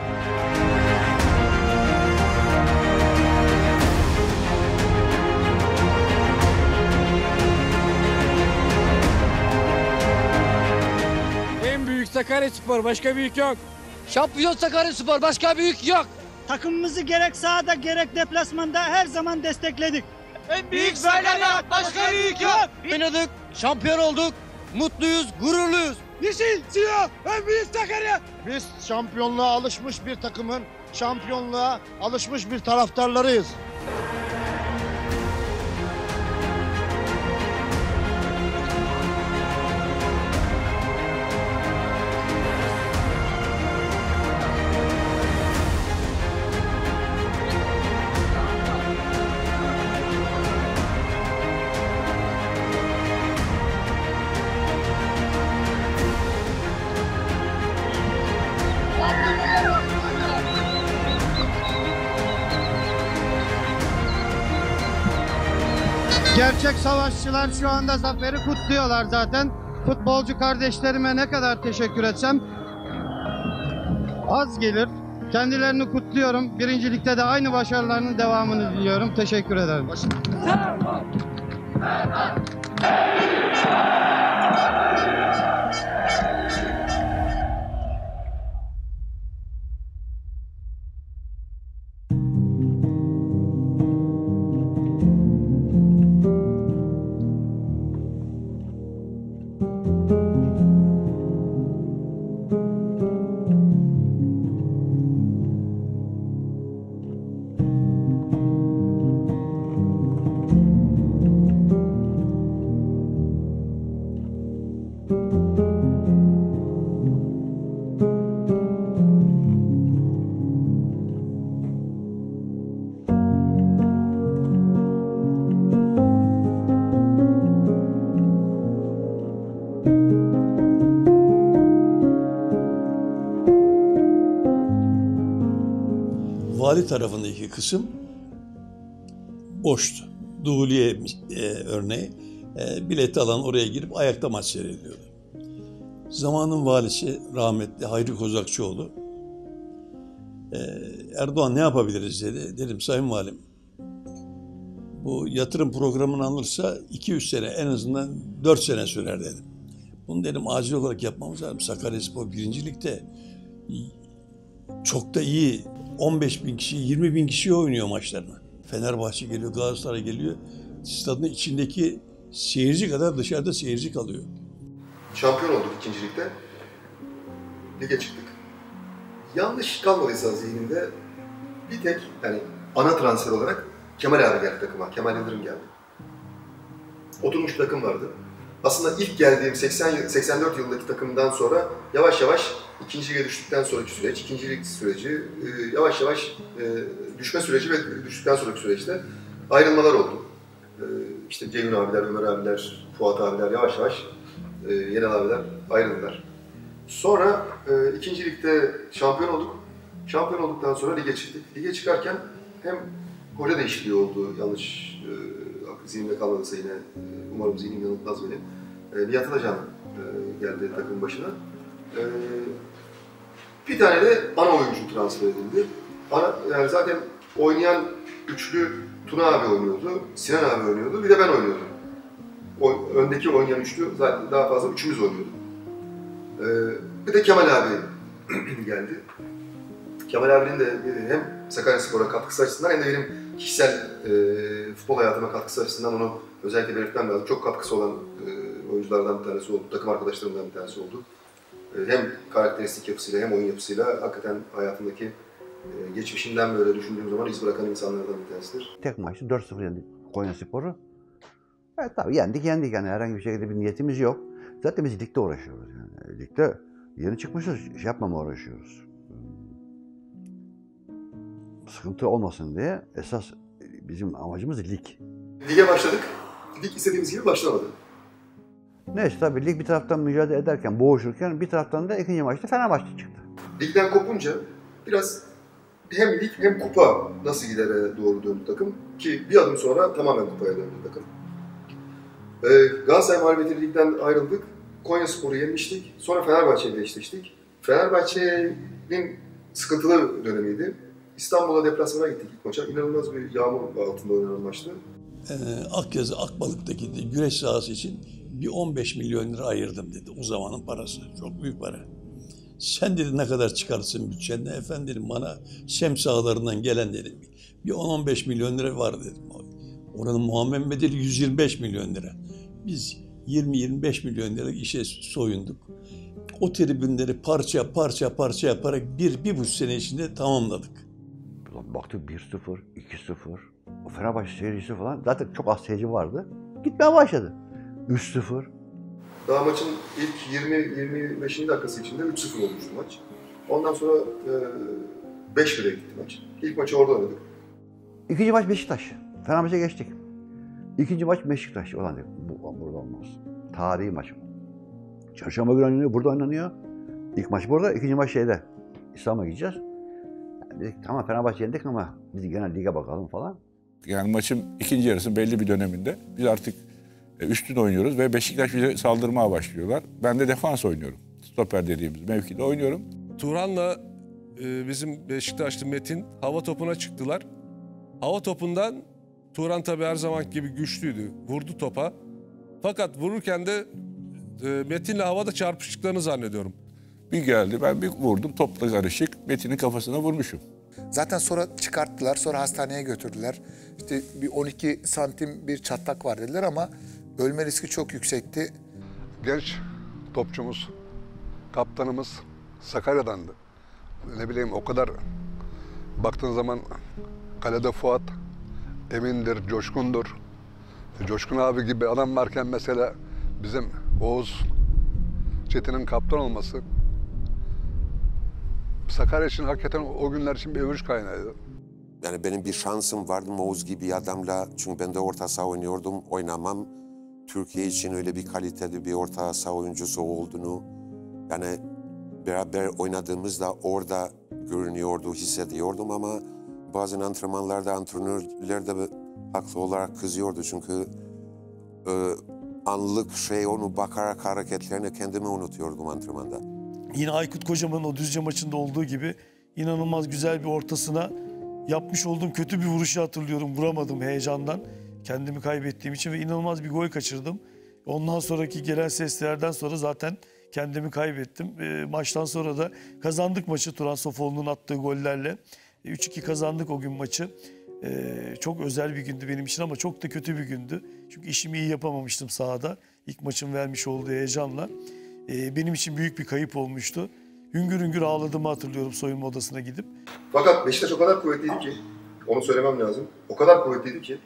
Sakaryaspor, başka büyük yok. Şampiyon Sakaryaspor, başka büyük yok. Takımımızı gerek sahada gerek deplasmanda her zaman destekledik. En büyük Sakarya, başka büyük yok. Oynadık, şampiyon olduk, mutluyuz, gururluyuz. Yeşil, siyah, en büyük Sakarya. Biz şampiyonluğa alışmış bir takımın, şampiyonluğa alışmış bir taraftarlarıyız. Gerçek savaşçılar şu anda zaferi kutluyorlar zaten. Futbolcu kardeşlerime ne kadar teşekkür etsem az gelir. Kendilerini kutluyorum. Birincilikte de aynı başarılarının devamını diliyorum. Teşekkür ederim. Vali tarafındaki kısım boştu. Duhuliye örneği. Bileti alan oraya girip ayakta maç seyrediyordu. Zamanın valisi rahmetli Hayri Kozakçıoğlu Erdoğan ne yapabiliriz dedi. Dedim Sayın Valim, bu yatırım programını alırsa 2-3 sene, en azından 4 sene sürer dedim. Bunu dedim acil olarak yapmamız lazım. Sakaryaspor 1. Lig'de çok da iyi 15.000 kişi, 20.000 kişi oynuyor maçlarına. Fenerbahçe geliyor, Galatasaray geliyor. Stadın içindeki seyirci kadar dışarıda seyirci kalıyor. Şampiyon olduk 2. Lig'de. Lige çıktık. Yanlış kalmadıysa zihnimde bir tek yani ana transfer olarak Kemal abi geldi takıma. Kemal Yıldırım geldi. Oturmuş bir takım vardı. Aslında ilk geldiğim 84 yılındaki takımdan sonra yavaş yavaş 2. lige düştükten sonraki süreç, 2. lig süreci, yavaş yavaş düşme süreci ve düştükten sonraki süreçte ayrılmalar oldu. İşte Ceyhun abiler, Ömer abiler, Fuat abiler yavaş yavaş Yenal abiler ayrıldılar. Sonra 2. ligde şampiyon olduk. Şampiyon olduktan sonra lige çıktık. Lige çıkarken hem hoca değişikliği oldu, yanlış zihnimde kalmadıysa yine, umarım zihnim yanıltmaz beni. Nihat Atacan geldi takımın başına. Bir tane de ana oyuncu transfer edildi. Yani zaten oynayan üçlü Tuna abi oynuyordu, Sinan abi oynuyordu, bir de ben oynuyordum. Öndeki oynayan üçlü zaten daha fazla üçümüz oynuyorduk. Bir de Kemal abi geldi. Kemal abinin de hem Sakaryaspor'a katkısı açısından hem de benim kişisel futbol hayatıma katkısı açısından onu özellikle belirtmem lazım. Çok katkısı olan oyunculardan bir tanesi oldu, takım arkadaşlarımdan bir tanesi oldu. Hem karakteristik yapısıyla hem oyun yapısıyla hakikaten hayatımdaki geçmişinden böyle düşündüğüm zaman iz bırakan insanlardan bir tanesidir. Tek maçta 4-0 yendik Konyaspor'u. Evet tabii yendik yani herhangi bir şekilde bir niyetimiz yok. Zaten biz ligde uğraşıyoruz yani. Ligde yeni çıkmışız, yapmama uğraşıyoruz. Sıkıntı olmasın diye esas bizim amacımız lig. Lige başladık. Lig istediğimiz gibi başlamadı. Neyse tabii lig bir taraftan mücadele ederken, boğuşurken bir taraftan da ikinci maçta Fenerbahçe çıktı. Ligden kopunca biraz hem lig hem kupa nasıl gidere doğru döndü takım ki bir adım sonra tamamen kupaya döndü takım. Galatasaray mağlubiyeti ligden ayrıldık. Konyaspor'u yenmiştik. Sonra Fenerbahçe ile eşleştik. Fenerbahçe'nin sıkıntılı dönemiydi. İstanbul'a deplasmana gittik ilk maça. İnanılmaz bir yağmur altında oynanan maçtı. Akyazı Akbalık'taki güreş sahası için bir 15 milyon lira ayırdım dedi. O zamanın parası. Çok büyük para. Sen dedi ne kadar çıkarsın bütçende? Efendim dedim bana sem sahalarından gelen dedim. Bir 10-15 milyon lira var dedim. Oranın muammen bedeli 125 milyon lira. Biz 20-25 milyon lira işe soyunduk. O tribünleri parça yaparak bir buçuk sene içinde tamamladık. Baktık 1-0, 2-0. O Fenerbahçe seyircisi falan zaten çok az seyirci vardı. Gitmeye başladı. 3-0. Daha maçın ilk 20-25. dakikası içinde 3-0 olmuştu maç. Ondan sonra 5-1'e gitti maç. İlk maçı orada oynadık. İkinci maç Beşiktaş. Fenerbahçe geçtik. İkinci maç Beşiktaş. Ulan dedik, burada olmaz. Tarihi maç. Çarşamba günü oynanıyor, burada oynanıyor. İlk maç burada, ikinci maç şeyde. İstanbul'a gideceğiz. Yani dedik tamam Fenerbahçe yendik ama biz genel lige bakalım falan. Yani maçın ikinci yarısının belli bir döneminde biz artık üstün oynuyoruz ve Beşiktaş bize saldırmaya başlıyorlar. Ben de defans oynuyorum. Stoper dediğimiz mevkide oynuyorum. Turan'la bizim Beşiktaşlı Metin hava topuna çıktılar. Hava topundan Turan tabii her zaman gibi güçlüydü. Vurdu topa. Fakat vururken de Metin'le havada çarpıştıklarını zannediyorum. Bir geldi, ben bir vurdum, topla karışık. Metin'in kafasına vurmuşum. Zaten sonra çıkarttılar, sonra hastaneye götürdüler. İşte bir 12 santim bir çatlak var dediler ama ölme riski çok yüksekti. Genç topçumuz, kaptanımız Sakarya'dandı. Ne bileyim o kadar baktığın zaman kalede Fuat emindir, coşkundur. Coşkun abi gibi adam varken mesela bizim Oğuz Çetin'in kaptan olması Sakarya için hakikaten o günler için bir övünç kaynağıydı. Yani benim bir şansım vardı Oğuz gibi adamla. Çünkü ben de orta saha oynuyordum. Oynamam Türkiye için öyle bir kaliteli bir orta saha oyuncusu olduğunu. Yani beraber oynadığımızda orada görünüyordu, hissediyordum ama bazen antrenmanlarda antrenörler de haklı olarak kızıyordu. Çünkü anlık onu bakarak hareketlerine kendimi unutuyordum antrenmanda. Yine Aykut Kocaman'ın o Düzce maçında olduğu gibi inanılmaz güzel bir ortasına yapmış olduğum kötü bir vuruşu hatırlıyorum. Vuramadım heyecandan. Kendimi kaybettiğim için ve inanılmaz bir gol kaçırdım. Ondan sonraki gelen seslerden sonra zaten kendimi kaybettim. Maçtan sonra da kazandık maçı Turan Sofoğlu'nun attığı gollerle. 3-2 kazandık o gün maçı. Çok özel bir gündü benim için ama çok da kötü bir gündü. Çünkü işimi iyi yapamamıştım sahada. İlk maçın vermiş olduğu heyecanla. Benim için büyük bir kayıp olmuştu. Hüngür hüngür ağladığımı hatırlıyorum soyunma odasına gidip. Fakat Beşiktaş o kadar kuvvetliydi ki, onu söylemem lazım. O kadar kuvvetliydi ki,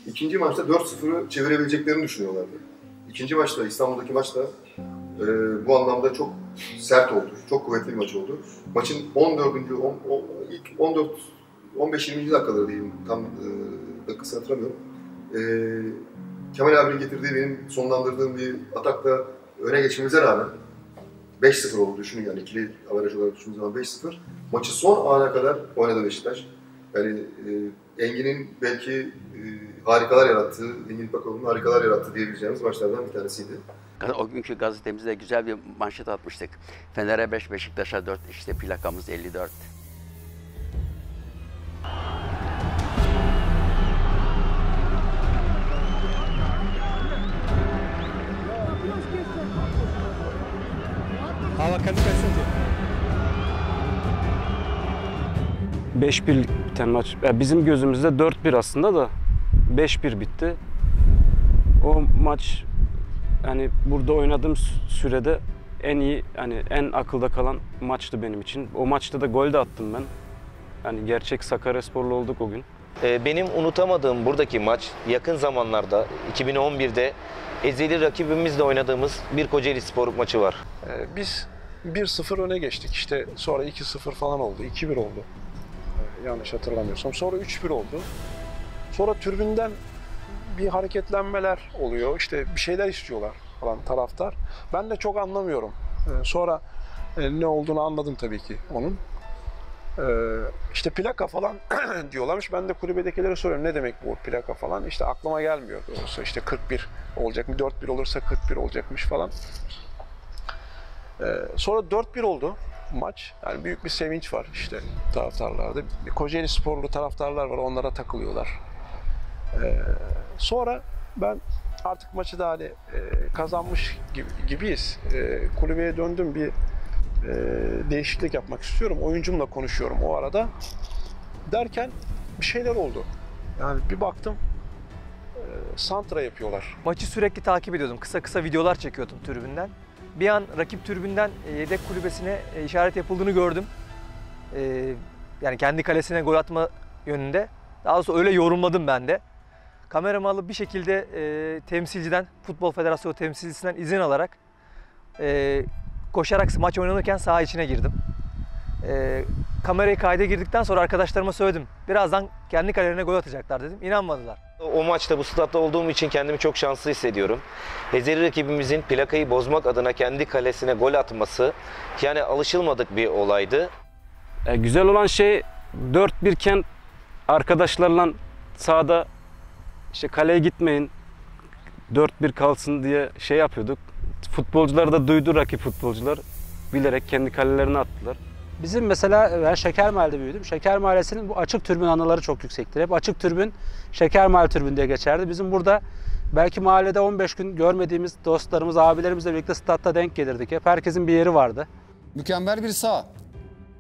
ikinci maçta 4-0'ı çevirebileceklerini düşünüyorlardı. İkinci maçta, İstanbul'daki maçta bu anlamda çok sert oldu. Çok kuvvetli bir maç oldu. Maçın 15-20. dakikaları diyeyim, tam dakikasını hatırlamıyorum. Kemal abinin getirdiği benim sonlandırdığım bir atakta öne geçmemize rağmen 5-0 oldu düşünün yani ikili averaj olarak düşündüğünüz zaman 5-0. Maçı son ana kadar oynadı Beşiktaş. Yani Engin'in belki harikalar yarattığı, Engin Bakalım'ın harikalar yarattığı diyebileceğimiz maçlardan bir tanesiydi. O günkü gazetemizde güzel bir manşet atmıştık. Fener'e 5, Beşiktaş'a 4, işte plakamız 54. Hava kendi kaçsın diye. 5-1 biten maç. Bizim gözümüzde 4-1 aslında da 5-1 bitti. O maç yani burada oynadığım sürede en iyi, yani en akılda kalan maçtı benim için. O maçta da gol de attım ben. Yani gerçek Sakaryasporlu olduk o gün. Benim unutamadığım buradaki maç yakın zamanlarda 2011'de ezeli rakibimizle oynadığımız bir Kocaelispor maçı var. Biz 1-0 öne geçtik. İşte sonra 2-0 falan oldu. 2-1 oldu. Yanlış hatırlamıyorsam. Sonra 3-1 oldu. Sonra tribünden bir hareketlenmeler oluyor. İşte bir şeyler istiyorlar falan taraftar. Ben de çok anlamıyorum. Sonra ne olduğunu anladım tabii ki onun. İşte plaka falan diyorlarmış. Ben de kulübedekilere soruyorum ne demek bu plaka falan. İşte aklıma gelmiyor doğrusu. İşte 41 olacak mı? 4-1 olursa 41 olacakmış falan. Sonra 4-1 oldu maç. Yani büyük bir sevinç var işte taraftarlarda. Kocaeli sporlu taraftarlar var. Onlara takılıyorlar. Sonra ben artık maçı da hani kazanmış gibiyiz. Kulübeye döndüm, bir değişiklik yapmak istiyorum. Oyuncumla konuşuyorum o arada. Derken bir şeyler oldu. Yani bir baktım santra yapıyorlar. Maçı sürekli takip ediyordum. Kısa kısa videolar çekiyordum tribünden. Bir an rakip tribünden yedek kulübesine işaret yapıldığını gördüm. Yani kendi kalesine gol atma yönünde. Daha doğrusu öyle yorumladım ben de. Kameramı alıp bir şekilde temsilciden, Futbol Federasyonu temsilcisinden izin alarak koşarak maç oynanırken saha içine girdim. Kamerayı kayda girdikten sonra arkadaşlarıma söyledim. Birazdan kendi kalelerine gol atacaklar dedim. İnanmadılar. O maçta bu statta olduğum için kendimi çok şanslı hissediyorum. Ezeli rakibimizin plakayı bozmak adına kendi kalesine gol atması yani alışılmadık bir olaydı. Güzel olan şey 4-1 iken arkadaşlarla sahada işte kaleye gitmeyin, 4-1 kalsın diye şey yapıyorduk. Futbolcular da duydu, rakip futbolcular bilerek kendi kalelerine attılar. Bizim mesela ben Şekermahalle'de büyüdüm. Şekermahallesi'nin bu açık tribün anıları çok yüksektir. Hep açık tribün, Şekermahalle tribün diye geçerdi. Bizim burada belki mahallede 15 gün görmediğimiz dostlarımız, abilerimizle birlikte statta denk gelirdik. Hep herkesin bir yeri vardı. Mükemmel bir saha.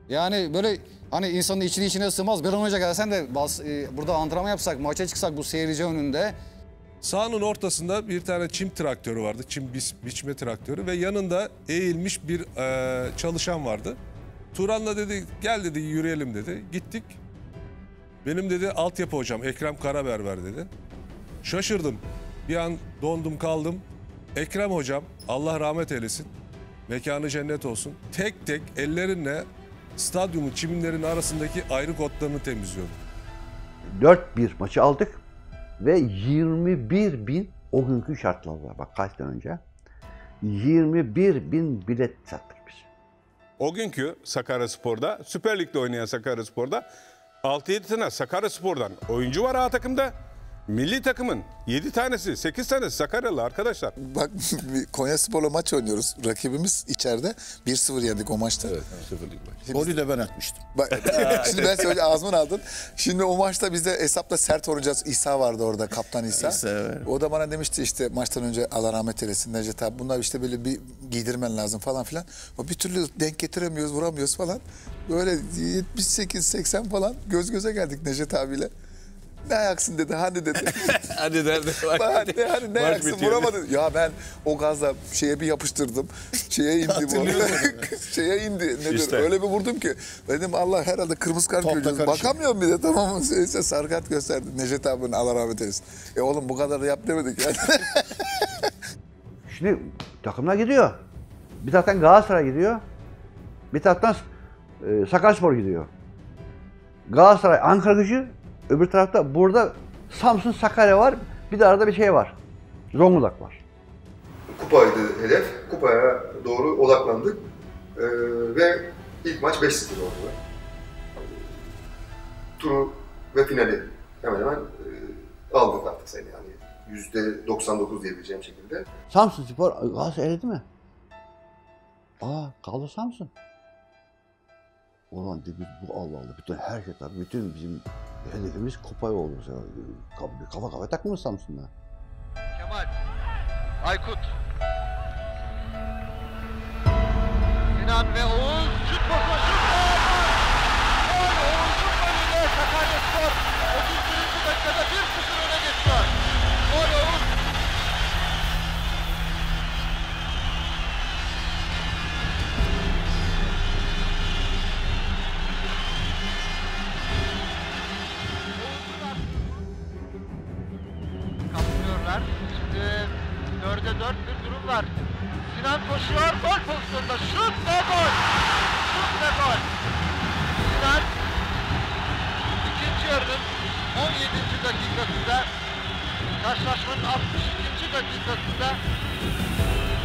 Yani böyle hani insanın içine sığmaz. Bir an önce gelsen de burada antrenman yapsak, maça çıksak bu seyirci önünde. Sahanın ortasında bir tane çim traktörü vardı. Çim biçme traktörü ve yanında eğilmiş bir çalışan vardı. Turan'la dedi gel dedi yürüyelim dedi. Gittik. Benim dedi altyapı hocam Ekrem Karaberber dedi. Şaşırdım. Bir an dondum kaldım. Ekrem hocam Allah rahmet eylesin. Mekanı cennet olsun. Tek tek ellerinle stadyumun çiminlerin arasındaki ayrık otlarını temizliyordu. 4-1 maçı aldık ve 21.000 o günkü şartlarda bak kaç sene önce 21.000 bilet sattık biz. O günkü Sakaryaspor'da, Süper Lig'de oynayan Sakaryaspor'da 6-7 tane Sakaryaspor'dan oyuncu var A takımda. Milli takımın 7 tanesi, 8 tanesi Sakaryalı arkadaşlar. Bak Konyaspor'la maç oynuyoruz. Rakibimiz içeride 1-0 yendik o maçta. Evet, 0'lık maç. Golü de ben atmıştım. Şimdi ben söyle ağzımdan aldın. Şimdi o maçta biz de hesapla sert oynayacağız. İsa vardı orada, kaptan İsa. Evet. O da bana demişti işte maçtan önce Allah rahmet eylesin Necdet abi. Bunlar işte böyle bir giydirmen lazım falan filan. O bir türlü denk getiremiyoruz, vuramıyoruz falan. Böyle 78-80 falan göz göze geldik Necdet abiyle. Ne ayaksın dedi, hani dedi. Hadi derdi. Hani ne ayaksın, vuramadın. Ya ben o gazla şeye bir yapıştırdım. Şeye indi bu. Şeye indi. Nedir? İşte. Öyle bir vurdum ki. Dedim Allah herhalde kırmızı kart göreceğiz. Bakamıyorum bir de tamam mı? Sarı kart gösterdi. Necdet abinin Allah rahmet eylesin. Oğlum bu kadar da yap demedik yani. Şimdi takımlar gidiyor. Bir taraftan Galatasaray gidiyor. Bir taraftan Sakaryaspor gidiyor. Galatasaray Ankaragücü. Öbür tarafta burada Samsun, Sakarya var. Bir de arada bir şey var. Zonguldak var. Kupaydı hedef. Kupaya doğru odaklandık. Ve ilk maç 5-0 oldu. Turu ve finali hemen hemen aldık artık seni yani. %99 diyebileceğim şekilde. Samsun Spor Galatasaray eledi mi? Kaldı Samsun. Ulan dedi bu Allah Allah. Bütün herkes tabii bütün bizim hedefimiz kupayı oldu. Kafa takmıyor Samsun'da. Kemal, Aykut, Sinan ve Oğuz şut pozisyonu. Gol! Oğuz'un golüyle Sakaryaspor 31. dakikada 1-0 öne geçiyor. Gol Oğuz. Şimdi 4'e 4 bir durum var. Sinan koşuyor, gol pozisyonunda şut ve gol. Şut ve gol. Sinan ikinci yarının 17. dakikasında, karşılaşmanın 62. dakikasında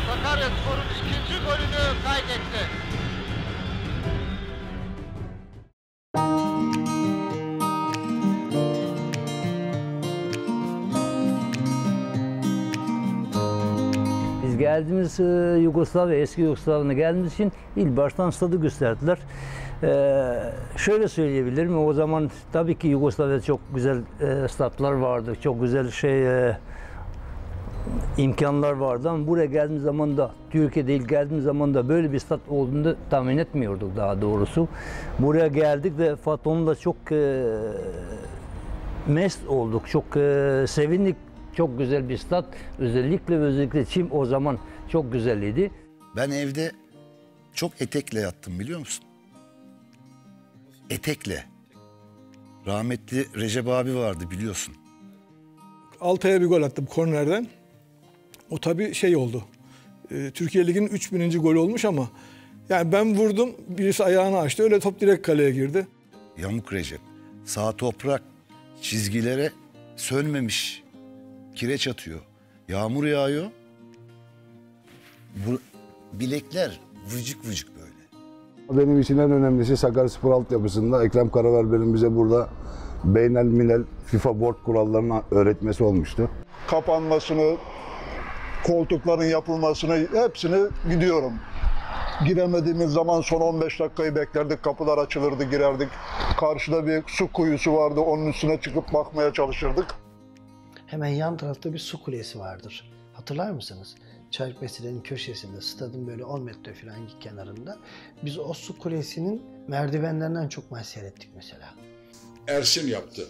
Sakaryaspor'un ikinci golünü kaydetti. Geldiğimiz Yugoslavya, eski Yugoslavya'na geldiğimiz için ilk baştan stadı gösterdiler. Şöyle söyleyebilirim, o zaman tabii ki Yugoslavya'da çok güzel statlar vardı, çok güzel imkanlar vardı ama buraya geldiğimiz zaman da, Türkiye'de ilk geldiğimiz zaman da böyle bir stat olduğunu tahmin etmiyorduk daha doğrusu. Buraya geldik ve Fatih'le çok mest olduk, çok sevindik. Çok güzel bir stat. Özellikle çim o zaman çok güzeldi. Ben evde çok etekle yattım biliyor musun? Etekle. Rahmetli Recep abi vardı biliyorsun. Altay'a bir gol attım kornerden. O tabii şey oldu. Türkiye Ligi'nin 3000. golü olmuş ama yani ben vurdum, birisi ayağını açtı. Öyle top direkt kaleye girdi. Yamuk Recep. Sağ toprak çizgilere sönmemiş. Kireç atıyor. Yağmur yağıyor. Bu bilekler vıcık vıcık böyle. Benim için en önemlisi Sakaryaspor altyapısında Ekrem Karaberber'in bize burada beynelmilel FIFA Board kurallarını öğretmesi olmuştu. Kapanmasını, koltukların yapılmasını hepsini biliyorum. Giremediğimiz zaman son 15 dakikayı beklerdik, kapılar açılırdı, girerdik. Karşıda bir su kuyusu vardı, onun üstüne çıkıp bakmaya çalışırdık. Hemen yan tarafta bir su kulesi vardır. Hatırlar mısınız? Çaylık Mescidi'nin köşesinde, stadın böyle 10 metre falan kenarında. Biz o su kulesinin merdivenlerinden çok maç seyrettik mesela. Ersin yaptı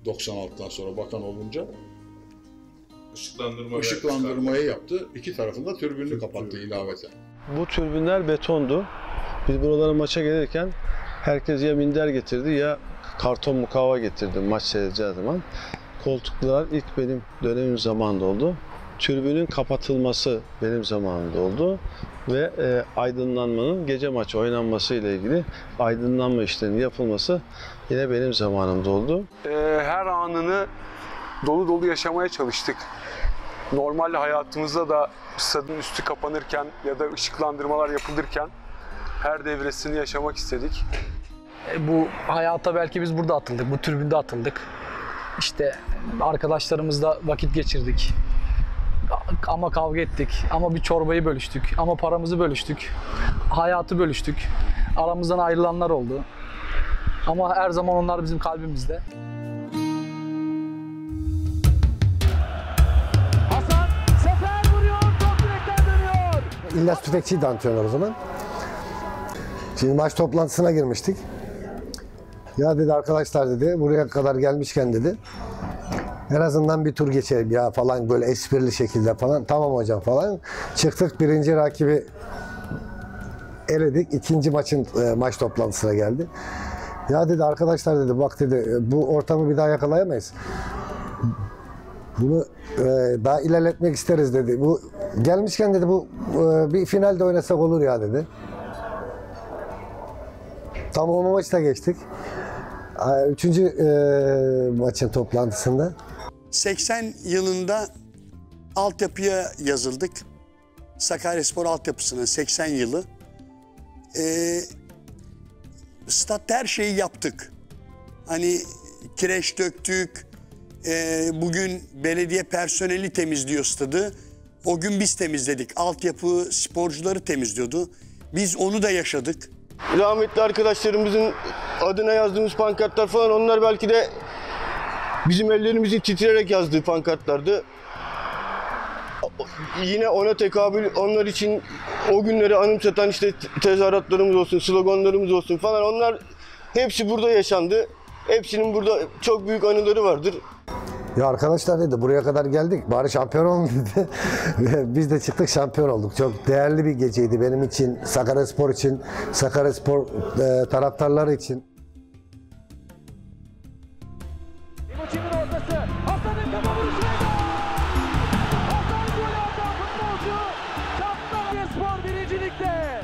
96'dan sonra bakan olunca. Işıklandırmayı yaptı. İki tarafında türbününü kapattı ilaveten. Bu türbünler betondu. Biz buralara maça gelirken herkes ya minder getirdi ya karton mukavva getirdi maç seyredeceği zaman. Koltuklar ilk benim dönemim zamanında oldu. Türbünün kapatılması benim zamanımda oldu. Ve aydınlanmanın gece maçı oynanması ile ilgili aydınlanma işlerinin yapılması yine benim zamanımda oldu. Her anını dolu dolu yaşamaya çalıştık. Normal hayatımızda da stadın üstü kapanırken ya da ışıklandırmalar yapılırken her devresini yaşamak istedik. Bu hayata belki biz burada atıldık, bu tribünde atıldık. İşte arkadaşlarımızla vakit geçirdik. Ama kavga ettik, ama bir çorbayı bölüştük, ama paramızı bölüştük. Hayatı bölüştük. Aramızdan ayrılanlar oldu. Ama her zaman onlar bizim kalbimizde. İlyas Tüfekçi'ydi antrenör o zaman. Şimdi maç toplantısına girmiştik. Ya dedi arkadaşlar dedi, buraya kadar gelmişken dedi, en azından bir tur geçelim ya falan, böyle esprili şekilde falan. Tamam hocam falan. Çıktık, birinci rakibi eledik. İkinci maç toplantısına geldi. Ya dedi arkadaşlar dedi, bak dedi, bu ortamı bir daha yakalayamayız. Bunu daha ilerletmek isteriz dedi. Bu gelmişken dedi, bu bir finalde oynasak olur ya dedi. Tam o maçta geçtik. Üçüncü maçın toplantısında. 80 yılında altyapıya yazıldık. Sakaryaspor altyapısının 80 yılı. Statta her şeyi yaptık. Hani kireç döktük. Bugün belediye personeli temizliyor stadı. O gün biz temizledik. Altyapı sporcuları temizliyordu. Biz onu da yaşadık. Rahmetli arkadaşlarımızın adına yazdığımız pankartlar falan, onlar belki de bizim ellerimizin titreyerek yazdığı pankartlardı. Yine ona tekabül, onlar için o günleri anımsatan işte tezahüratlarımız olsun, sloganlarımız olsun falan, onlar hepsi burada yaşandı. Hepsinin burada çok büyük anıları vardır. Ya arkadaşlar dedi, buraya kadar geldik, bari şampiyon olun dedi. Biz de çıktık, şampiyon olduk. Çok değerli bir geceydi benim için, Sakaryaspor için, Sakaryaspor taraftarları için. İmoçi'nin ortası, Hasan'ın kafa vuruşuyla Hasan gol atan futbolcu, Sakaryaspor birincilikte.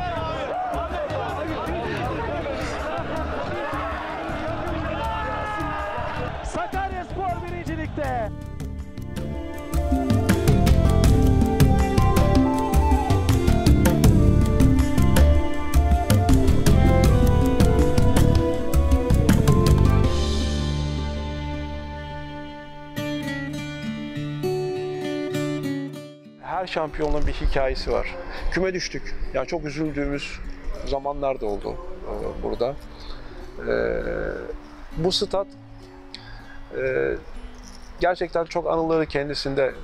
Sakaryaspor birincilikte. Her şampiyonluğun bir hikayesi var. Küme düştük. Yani çok üzüldüğümüz zamanlar da oldu burada. Bu stat gerçekten çok anıları kendisinde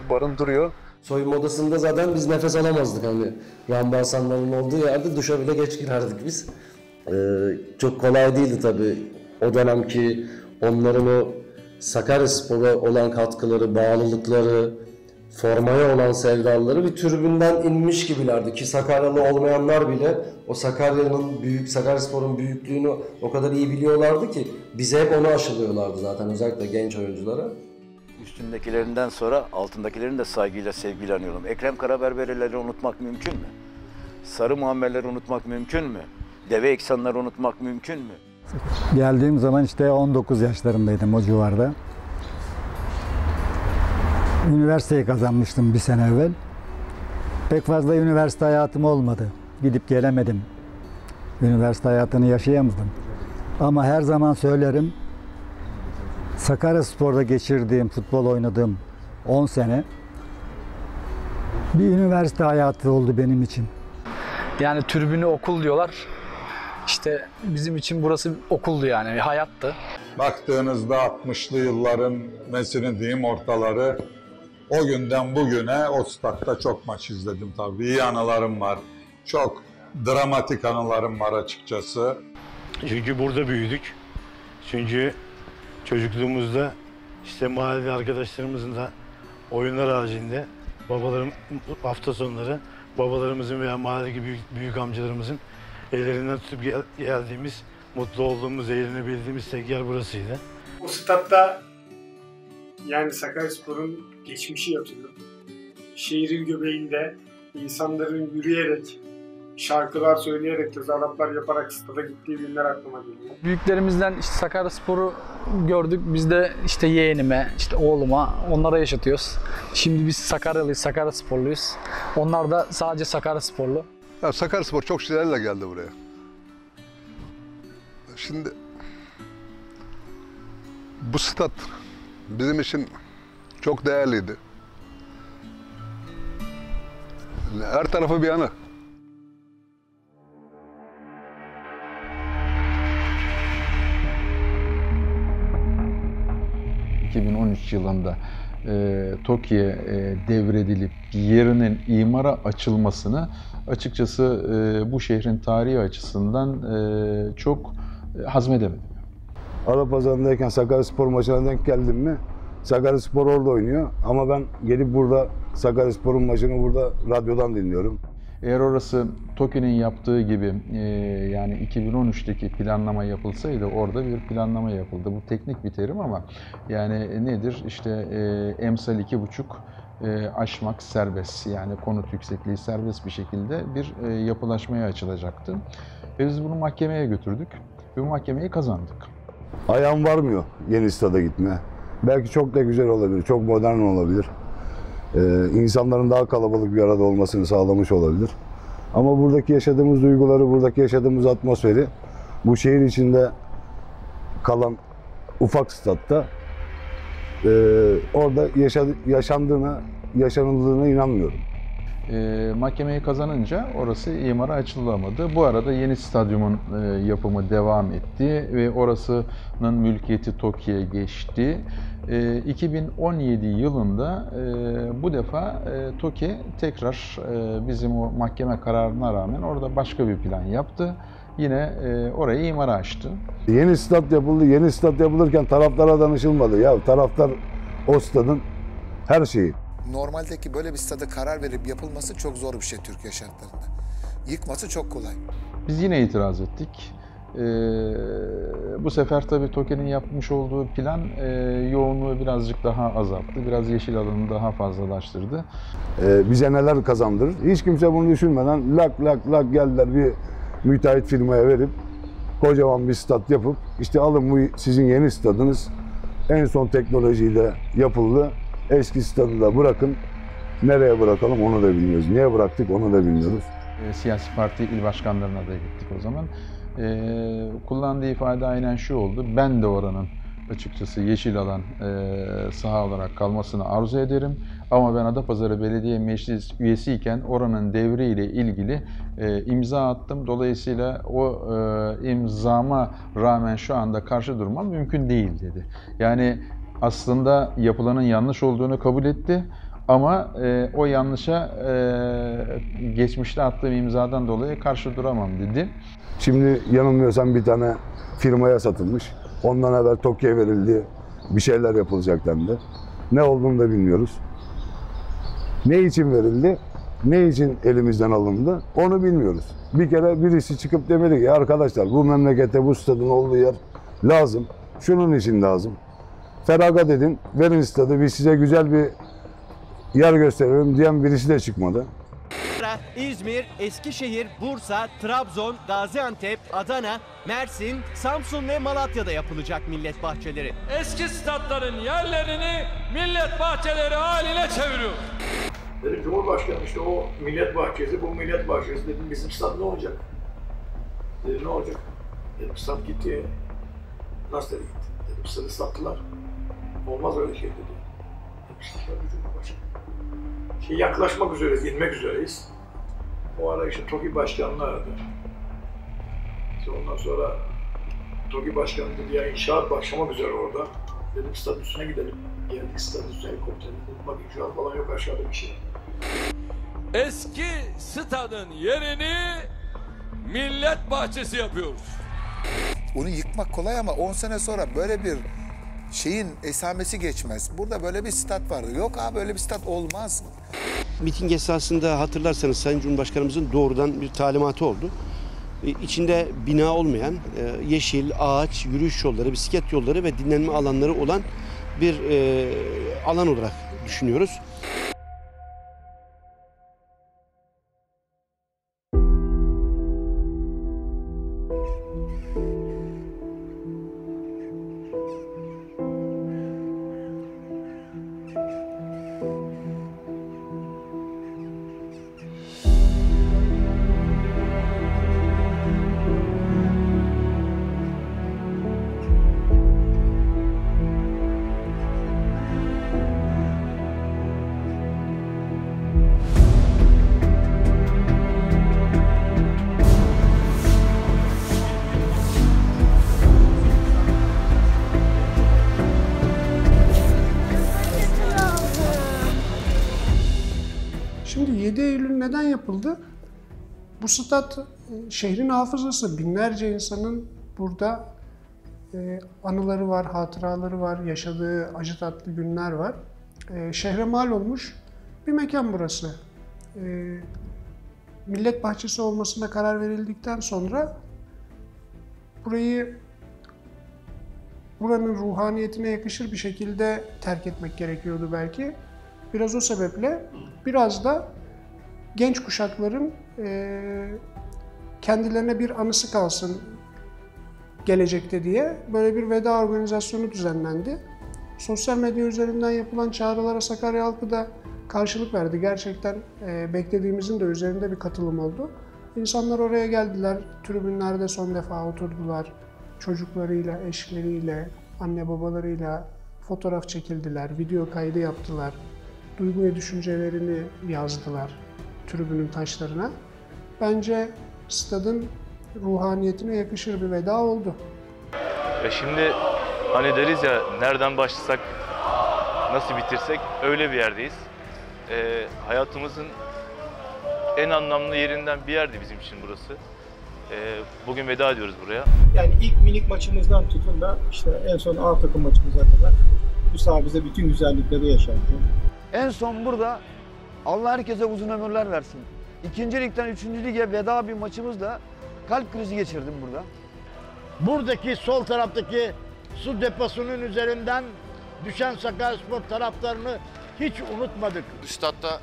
barındırıyor. Soyunma odasında zaten biz nefes alamazdık, hani Rambo Hasanların olduğu yerde duşa bile geç girerdik biz. Çok kolay değildi tabii o dönemki onların o Sakaryaspor'a olan katkıları, bağlılıkları, formaya olan sevdaları bir tribünden inmiş gibilerdi ki Sakaryalı olmayanlar bile o Sakaryaspor'un büyüklüğünü o kadar iyi biliyorlardı ki bize hep onu aşılıyorlardı zaten, özellikle genç oyunculara. Üstündekilerinden sonra altındakilerin de saygıyla, sevgiyle anıyorum. Ekrem Karaberberleri unutmak mümkün mü? Sarı Muammerleri unutmak mümkün mü? Deve İksanları unutmak mümkün mü? Geldiğim zaman işte 19 yaşlarındaydım o civarda. Üniversiteyi kazanmıştım bir sene evvel. Pek fazla üniversite hayatım olmadı. Gidip gelemedim. Üniversite hayatını yaşayamadım. Ama her zaman söylerim, Sakaryaspor'da geçirdiğim, futbol oynadığım 10 sene bir üniversite hayatı oldu benim için. Yani tribünü okul diyorlar. İşte bizim için burası okuldu yani, bir hayattı. Baktığınızda 60'lı yılların nesini diyeyim ortaları, o günden bugüne o statta çok maç izledim tabii. İyi anılarım var. Çok dramatik anılarım var açıkçası. Çünkü burada büyüdük. Çünkü çocukluğumuzda işte mahalle arkadaşlarımızın da oyunlar haricinde babalarım hafta sonları babalarımızın veya mahalledeki büyük amcalarımızın ellerinden tutup geldiğimiz, mutlu olduğumuz, eğlenebildiğimiz tek yer burasıydı. O statta yani Sakaryaspor'un geçmişi yatıyor. Şehrin göbeğinde insanların yürüyerek, şarkılar söyleyerek, tezahüratlar yaparak stada gittiği günler aklıma geliyor. Büyüklerimizden işte Sakaryaspor'u gördük. Biz de işte yeğenime, işte oğluma onlara yaşatıyoruz. Şimdi biz Sakaryalıyız, Sakaryasporluyuz. Onlar da sadece Sakaryasporlu. Ya Sakaryaspor çok şeylerle geldi buraya. Şimdi bu stat bizim için çok değerliydi. Her tarafı bir anı. ...2013 yılında TOKİ'ye devredilip yerinin imara açılmasını açıkçası bu şehrin tarihi açısından çok hazmedemedim. Adapazarı'ndayken Sakaryaspor maçına denk geldim mi? Sakaryaspor orada oynuyor ama ben gelip burada Sakaryaspor'un maçını burada radyodan dinliyorum. Eğer orası TOKİ'nin yaptığı gibi yani 2013'teki planlama yapılsaydı orada bir planlama yapıldı. Bu teknik bir terim ama yani nedir? İşte emsal 2,5 aşmak serbest, yani konut yüksekliği serbest bir şekilde bir yapılaşmaya açılacaktı. Ve biz bunu mahkemeye götürdük ve bu mahkemeyi kazandık. Ayağım varmıyor yeni stada gitmeye. Belki çok da güzel olabilir, çok modern olabilir. İnsanların daha kalabalık bir arada olmasını sağlamış olabilir. Ama buradaki yaşadığımız duyguları, buradaki yaşadığımız atmosferi bu şehir içinde kalan ufak statta orada yaşanıldığına inanmıyorum. Mahkemeyi kazanınca orası imara açılamadı. Bu arada yeni stadyumun yapımı devam etti ve orasının mülkiyeti TOKİ'ye geçti. 2017 yılında bu defa TOKİ tekrar bizim o mahkeme kararına rağmen orada başka bir plan yaptı. Yine orayı imara açtı. Yeni stat yapıldı. Yeni stat yapılırken taraftara danışılmadı. Ya taraftar o stadın her şeyi. Normaldeki böyle bir stada karar verip yapılması çok zor bir şey Türkiye şartlarında. Yıkması çok kolay. Biz yine itiraz ettik. Bu sefer tabii TOKİ'nin yapmış olduğu plan yoğunluğu birazcık daha azalttı. Biraz yeşil alanı daha fazlalaştırdı. Bize neler kazandırır? Hiç kimse bunu düşünmeden lak geldiler bir müteahhit firmaya verip kocaman bir stat yapıp işte alın bu sizin yeni stadınız, en son teknolojiyle yapıldı. Eski stadı da bırakın. Nereye bırakalım onu da bilmiyoruz. Niye bıraktık onu da bilmiyoruz. Siyasi parti il başkanlarına da gittik o zaman. Kullandığı ifade aynen şu oldu. Ben de oranın açıkçası yeşil alan saha olarak kalmasını arzu ederim. Ama ben Adapazarı Belediye Meclis üyesiyken oranın devriyle ilgili imza attım. Dolayısıyla o imzama rağmen şu anda karşı durmam mümkün değil dedi. Yani aslında yapılanın yanlış olduğunu kabul etti. Ama o yanlışa geçmişte attığım imzadan dolayı karşı duramam dedi. Şimdi yanılmıyorsam bir tane firmaya satılmış. Ondan evvel TOKİ'ye verildi. Bir şeyler yapılacak dendi. Ne olduğunu da bilmiyoruz. Ne için verildi? Ne için elimizden alındı? Onu bilmiyoruz. Bir kere birisi çıkıp demedi ki arkadaşlar bu memlekette bu stadın olduğu yer lazım. Şunun için lazım. Feragat edin, verin stadı, biz size güzel bir yer gösterelim diyen birisi de çıkmadı. İzmir, Eskişehir, Bursa, Trabzon, Gaziantep, Adana, Mersin, Samsun ve Malatya'da yapılacak millet bahçeleri. Eski statların yerlerini millet bahçeleri haline çeviriyor. Dedim Cumhurbaşkanı işte o millet bahçesi, bu millet bahçesi dedim bizim stat ne olacak? Dedi ne olacak? Dedim stat gitti. Nasıl dedi gitti? Dedim stadı sattılar. Olmaz öyle şey dedi. Yaklaşmak üzere, girmek üzereyiz. O ara işte TOKİ başkanını aradı. İşte ondan sonra TOKİ başkanı dedi ya inşaat başlamak üzere orada. Dedim stadın üstüne gidelim. Geldik stadın üstüne helikopterle. Dedim bak inşaat falan yok aşağıda bir şey. Eski stadın yerini millet bahçesi yapıyoruz. Onu yıkmak kolay ama 10 sene sonra böyle bir şeyin esamesi geçmez. Burada böyle bir stat vardı. Yok abi böyle bir stat olmaz. Miting esasında hatırlarsanız Sayın Cumhurbaşkanımızın doğrudan bir talimatı oldu. İçinde bina olmayan, yeşil, ağaç, yürüyüş yolları, bisiklet yolları ve dinlenme alanları olan bir alan olarak düşünüyoruz. Şimdi 7 Eylül neden yapıldı? Bu stat şehrin hafızası. Binlerce insanın burada anıları var, hatıraları var, yaşadığı acı tatlı günler var. Şehre mal olmuş bir mekan burası. Millet bahçesi olmasına karar verildikten sonra buranın ruhaniyetine yakışır bir şekilde terk etmek gerekiyordu belki. Biraz o sebeple, biraz da genç kuşakların kendilerine bir anısı kalsın gelecekte diye böyle bir veda organizasyonu düzenlendi. Sosyal medya üzerinden yapılan çağrılara Sakarya halkı da karşılık verdi. Gerçekten beklediğimizin de üzerinde bir katılım oldu. İnsanlar oraya geldiler, tribünlerde son defa oturdular. Çocuklarıyla, eşleriyle, anne babalarıyla fotoğraf çekildiler, video kaydı yaptılar. Duygu ve düşüncelerini yazdılar tribünün taşlarına. Bence stadın ruhaniyetine yakışır bir veda oldu. Şimdi hani deriz ya nereden başlasak, nasıl bitirsek öyle bir yerdeyiz. Hayatımızın en anlamlı yerinden bir yerdi bizim için burası. Bugün veda ediyoruz buraya. Yani ilk minik maçımızdan tutun da işte en son A takım maçımıza kadar bu saha bize bütün güzellikleri yaşattı. En son burada Allah herkese uzun ömürler versin. 2. Lig'den 3. Lig'e veda bir maçımızda kalp krizi geçirdim burada. Buradaki sol taraftaki su deposunun üzerinden düşen Sakaryaspor taraftarını hiç unutmadık. Bu statta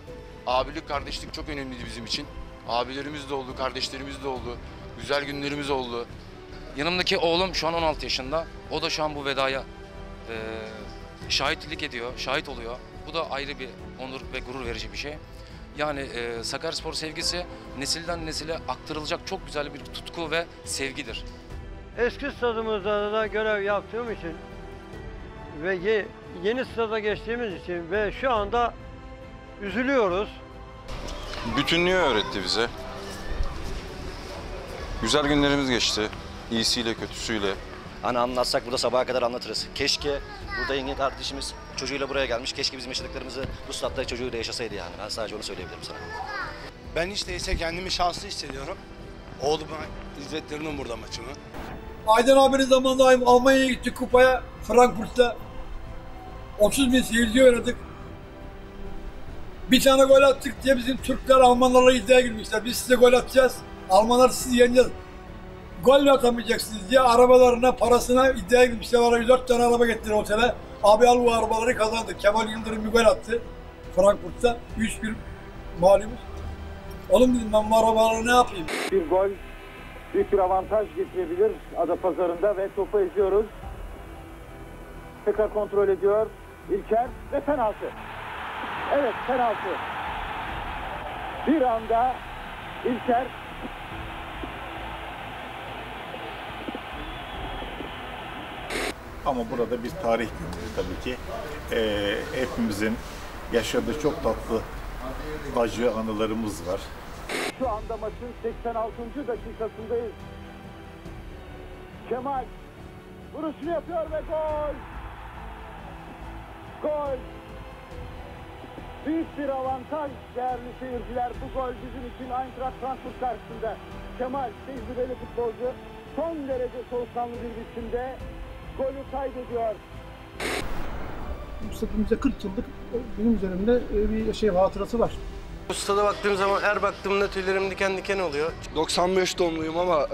abilik, kardeşlik çok önemliydi bizim için. Abilerimiz de oldu, kardeşlerimiz de oldu, güzel günlerimiz oldu. Yanımdaki oğlum şu an 16 yaşında. O da şu an bu vedaya şahitlik ediyor, şahit oluyor. Bu da ayrı bir onur ve gurur verici bir şey. Yani Sakaryaspor sevgisi nesilden nesile aktarılacak çok güzel bir tutku ve sevgidir. Eski stadımızda da görev yaptığım için ve yeni stada geçtiğimiz için ve şu anda üzülüyoruz. Bütünlüğü öğretti bize. Güzel günlerimiz geçti. İyisiyle, kötüsüyle. Hani anlatsak burada sabaha kadar anlatırız. Keşke burada Engin kardeşimiz çocuğuyla buraya gelmiş. Keşke bizim yaşadıklarımızı bu statta çocuğuyla yaşasaydı yani. Ben sadece onu söyleyebilirim sana. Ben hiç değilse kendimi şanslı hissediyorum. Oğluma İzzet Dırı'nın burada maçımı. Aydın abinin zamanında Almanya'ya gittik kupaya, Frankfurt'ta. 30 bin seyirci oynadık. Bir tane gol attık diye bizim Türkler Almanlarla iddiaya girmişler. Biz size gol atacağız, Almanlar sizi yeneceğiz. Gol mi atamayacaksınız diye arabalarına, parasına iddiaya girmişler. Bana 4 tane araba getirdi otele. Abi al bu arabaları kazandık. Kemal Yıldırım bir gol attı Frankfurt'ta. 3-1 mağlubuz. Oğlum dedim ben bu arabaları ne yapayım? Bir gol büyük bir avantaj getirebilir Adapazarı'nda ve topu eziyoruz. Tekrar kontrol ediyor İlker ve penaltı. Evet penaltı. Bir anda İlker Ama burada bir tarih günü tabii ki. Hepimizin yaşadığı çok tatlı, acı anılarımız var. Şu anda maçın 86. dakikasındayız. Kemal vuruşunu yapıyor ve gol! Gol! Büyük bir avantaj değerli seyirciler. Bu gol bizim için Eintracht Frankfurt karşısında. Kemal tecrübeli futbolcu son derece soğukkanlı bir biçimde golü kaydediyor. Bu stadımızda 40 yıllık benim üzerimde bir hatırası var. Bu stada baktığım zaman her baktığımda tüylerim diken diken oluyor. 95 doğumluyum ama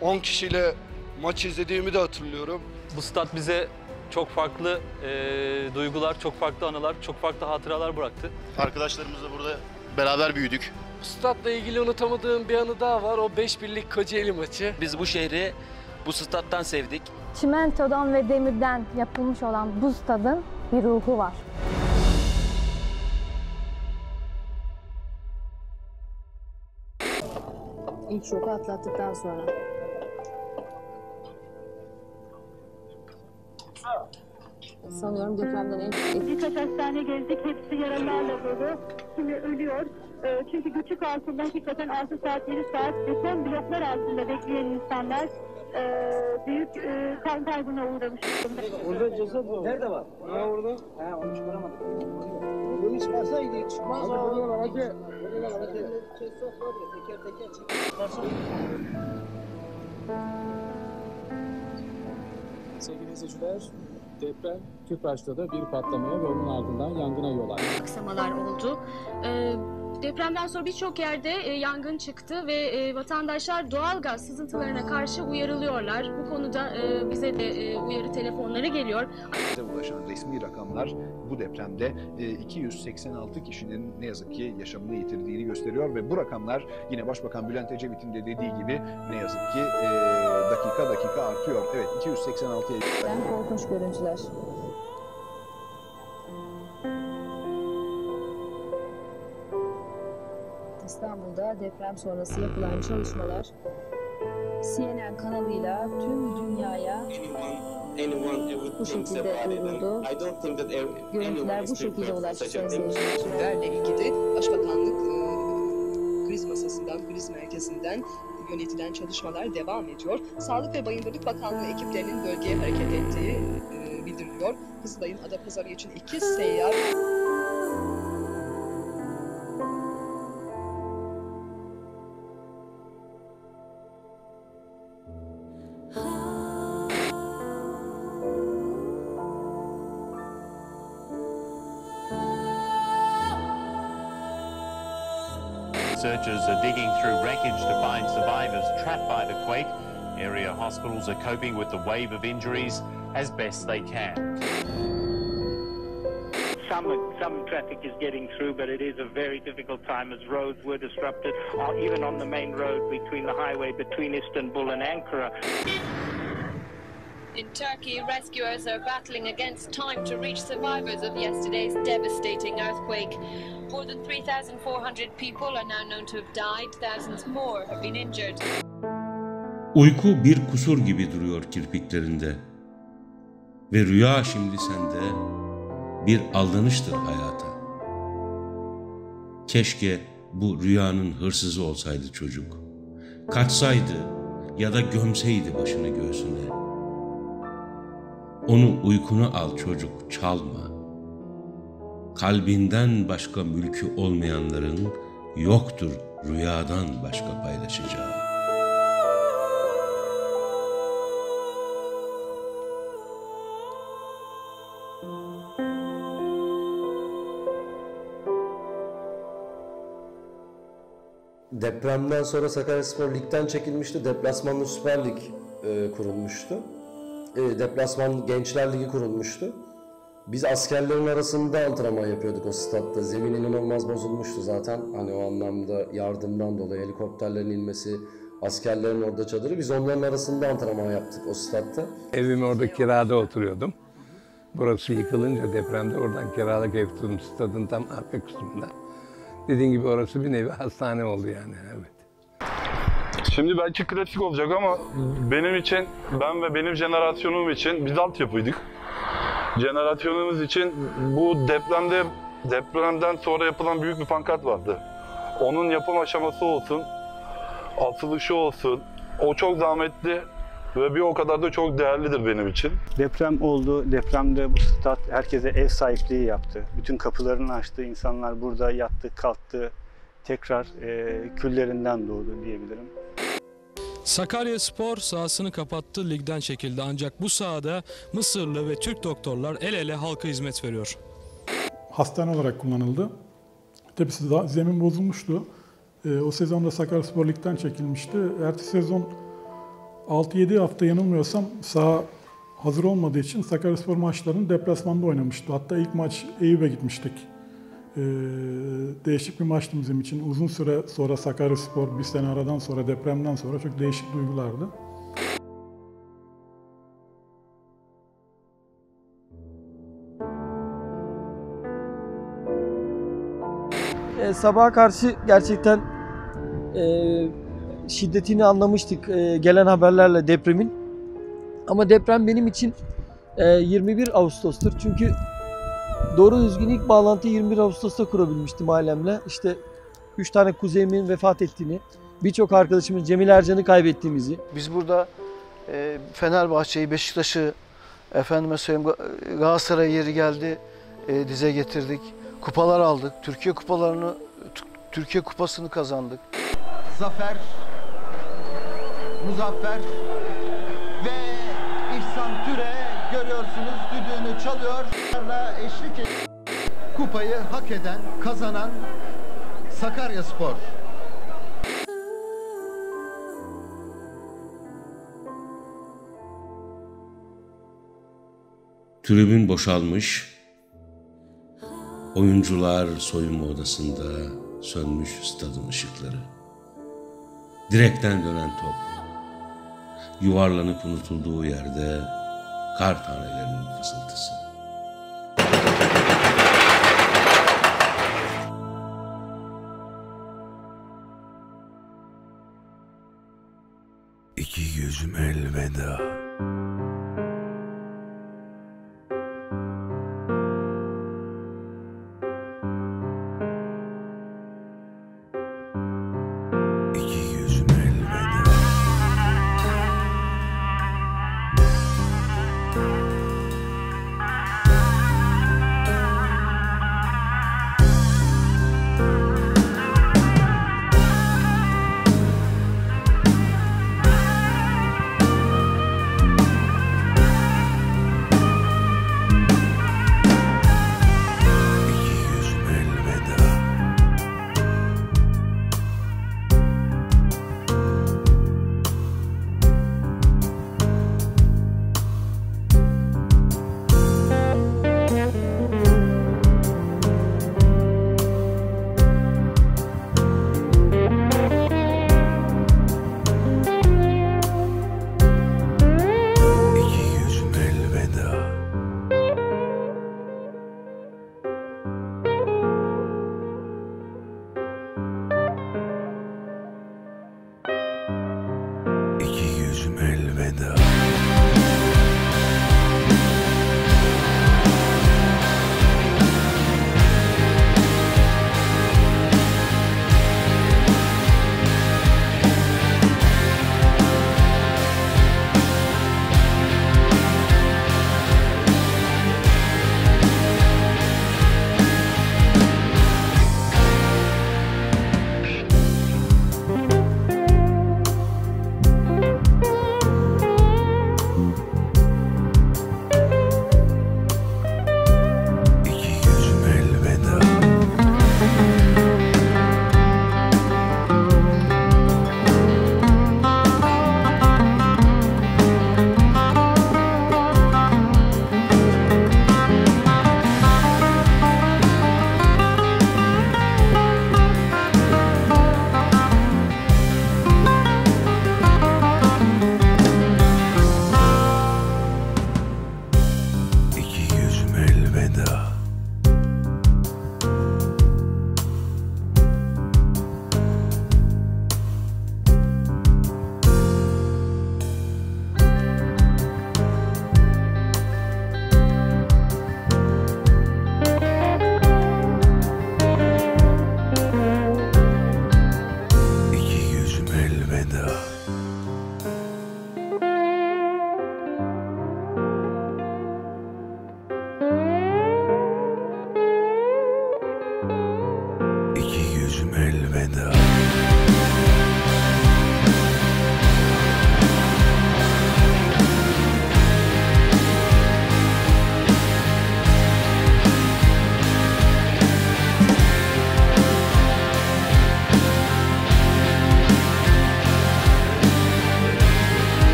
10 kişiyle maç izlediğimi de hatırlıyorum. Bu stat bize çok farklı duygular, çok farklı anılar, çok farklı hatıralar bıraktı. Arkadaşlarımızla burada beraber büyüdük. Statla ilgili unutamadığım bir anı daha var. O 5-1'lik Kocaeli maçı. Biz bu şehri bu stat'tan sevdik. Çimentodan ve demirden yapılmış olan bu stadın bir ruhu var. İlk şoku atlattıktan sonra. Sanıyorum depremden Birkaç hastane gezdik, hepsi yaralarla dolu. Kimi ölüyor. Çünkü göçük altında hakikaten 6 saat, 7 saat beton bloklar altında bekleyen insanlar büyük kan kaybına uğramış. Orada ceza bu. Nerede var? Ne orada? He, onu çıkaramadık. Bunu çıkarsaydı çıkmaz. Hadi. Teker teker çıkarsın. Sevgili izleyiciler, deprem Tüpraş'ta da bir patlamaya ve onun ardından yangına yol açtı. Aksamalar oldu. Depremden sonra birçok yerde yangın çıktı ve vatandaşlar doğalgaz sızıntılarına karşı uyarılıyorlar. Bu konuda bize de uyarı telefonları geliyor. Bize ulaşan resmi rakamlar bu depremde 286 kişinin ne yazık ki yaşamını yitirdiğini gösteriyor ve bu rakamlar yine Başbakan Bülent Ecevit'in de dediği gibi ne yazık ki dakika dakika artıyor. Evet, 286'ya... Korkunç görüntüler. İstanbul'da deprem sonrası yapılan çalışmalar CNN kanalıyla tüm dünyaya bu şekilde duyuruldu. Görüntüler bu şekilde ulaştı sayın seyirciler. Derle ilgili Başbakanlık kriz masasından, kriz merkezinden yönetilen çalışmalar devam ediyor. Sağlık ve Bayındırlık Bakanlığı ekiplerinin bölgeye hareket ettiği bildiriliyor. Kızılay'ın Adapazarı için 2 seyyar... Searchers are digging through wreckage to find survivors trapped by the quake. Area hospitals are coping with the wave of injuries as best they can. Some traffic is getting through, but it is a very difficult time as roads were disrupted, even on the main road between the highway between Istanbul and Ankara. In Turkey, rescuers are battling against time to reach survivors of yesterday's devastating earthquake. More than 3,400 people are now known to have died. Thousands more have been injured. Uyku bir kusur gibi duruyor kirpiklerinde. Ve rüya şimdi sende bir aldanıştır hayata. Keşke bu rüyanın hırsızı olsaydı çocuk. Kaçsaydı ya da gömseydi başını göğsüne. Onu uykuna al çocuk, çalma. Kalbinden başka mülkü olmayanların yoktur rüyadan başka paylaşacağı. Depremden sonra Sakaryaspor Lig'den çekilmişti. Deplasmanlı Süper Lig kurulmuştu. Deplasman Gençler Ligi kurulmuştu. Biz askerlerin arasında antrenman yapıyorduk o statta. Zemin inanılmaz bozulmuştu zaten. Hani o anlamda yardımdan dolayı helikopterlerin inmesi, askerlerin orada çadırı. Biz onların arasında antrenman yaptık o statta. Evim orada kirada oturuyordum. Burası yıkılınca depremde oradan kiralık ev tuttum stadın tam arka kısmında. Dediğim gibi orası bir nevi hastane oldu yani, evet. Şimdi belki klasik olacak ama benim için, ben ve benim jenerasyonum için biz altyapıydık. Jenerasyonumuz için bu depremden sonra yapılan büyük bir pankart vardı. Onun yapım aşaması olsun, atılışı olsun, o çok zahmetli ve bir o kadar da çok değerlidir benim için. Deprem oldu, depremde bu stat herkese ev sahipliği yaptı. Bütün kapılarını açtı, insanlar burada yattı, kalktı, tekrar küllerinden doğdu diyebilirim. Sakaryaspor sahasını kapattı, ligden çekildi. Ancak bu sahada Mısırlı ve Türk doktorlar el ele halka hizmet veriyor. Hastane olarak kullanıldı. Tabii zemin bozulmuştu. O sezonda Sakaryaspor ligden çekilmişti. Ertesi sezon 6-7 hafta yanılmıyorsam saha hazır olmadığı için Sakaryaspor maçlarını deplasmanda oynamıştı. Hatta ilk maç Eyüp'e gitmiştik. Değişik bir maçtı bizim için. Uzun süre sonra Sakaryaspor, bir sene aradan sonra, depremden sonra çok değişik duygulardı. Sabaha karşı gerçekten şiddetini anlamıştık gelen haberlerle depremin. Ama deprem benim için 21 Ağustos'tur. Çünkü doğru düzgün ilk bağlantıyı 21 Ağustos'ta kurabilmiştim ailemle. İşte 3 tane kuzenimin vefat ettiğini, birçok arkadaşımız Cemil Ercan'ı kaybettiğimizi. Biz burada Fenerbahçe'yi, Beşiktaş'ı, efendime söyleyeyim Galatasaray yeri geldi dize getirdik. Kupalar aldık. Türkiye Kupası'nı kazandık. Zafer, Muzaffer ve İhsan Türe görüyorsunuz düdüğünü çalıyor. Eşlik kupayı hak eden, kazanan Sakaryaspor. Tribün boşalmış, oyuncular soyunma odasında sönmüş stadın ışıkları. Direkten dönen top, yuvarlanıp unutulduğu yerde kar tanelerinin fısıltısı. İki gözüm elveda.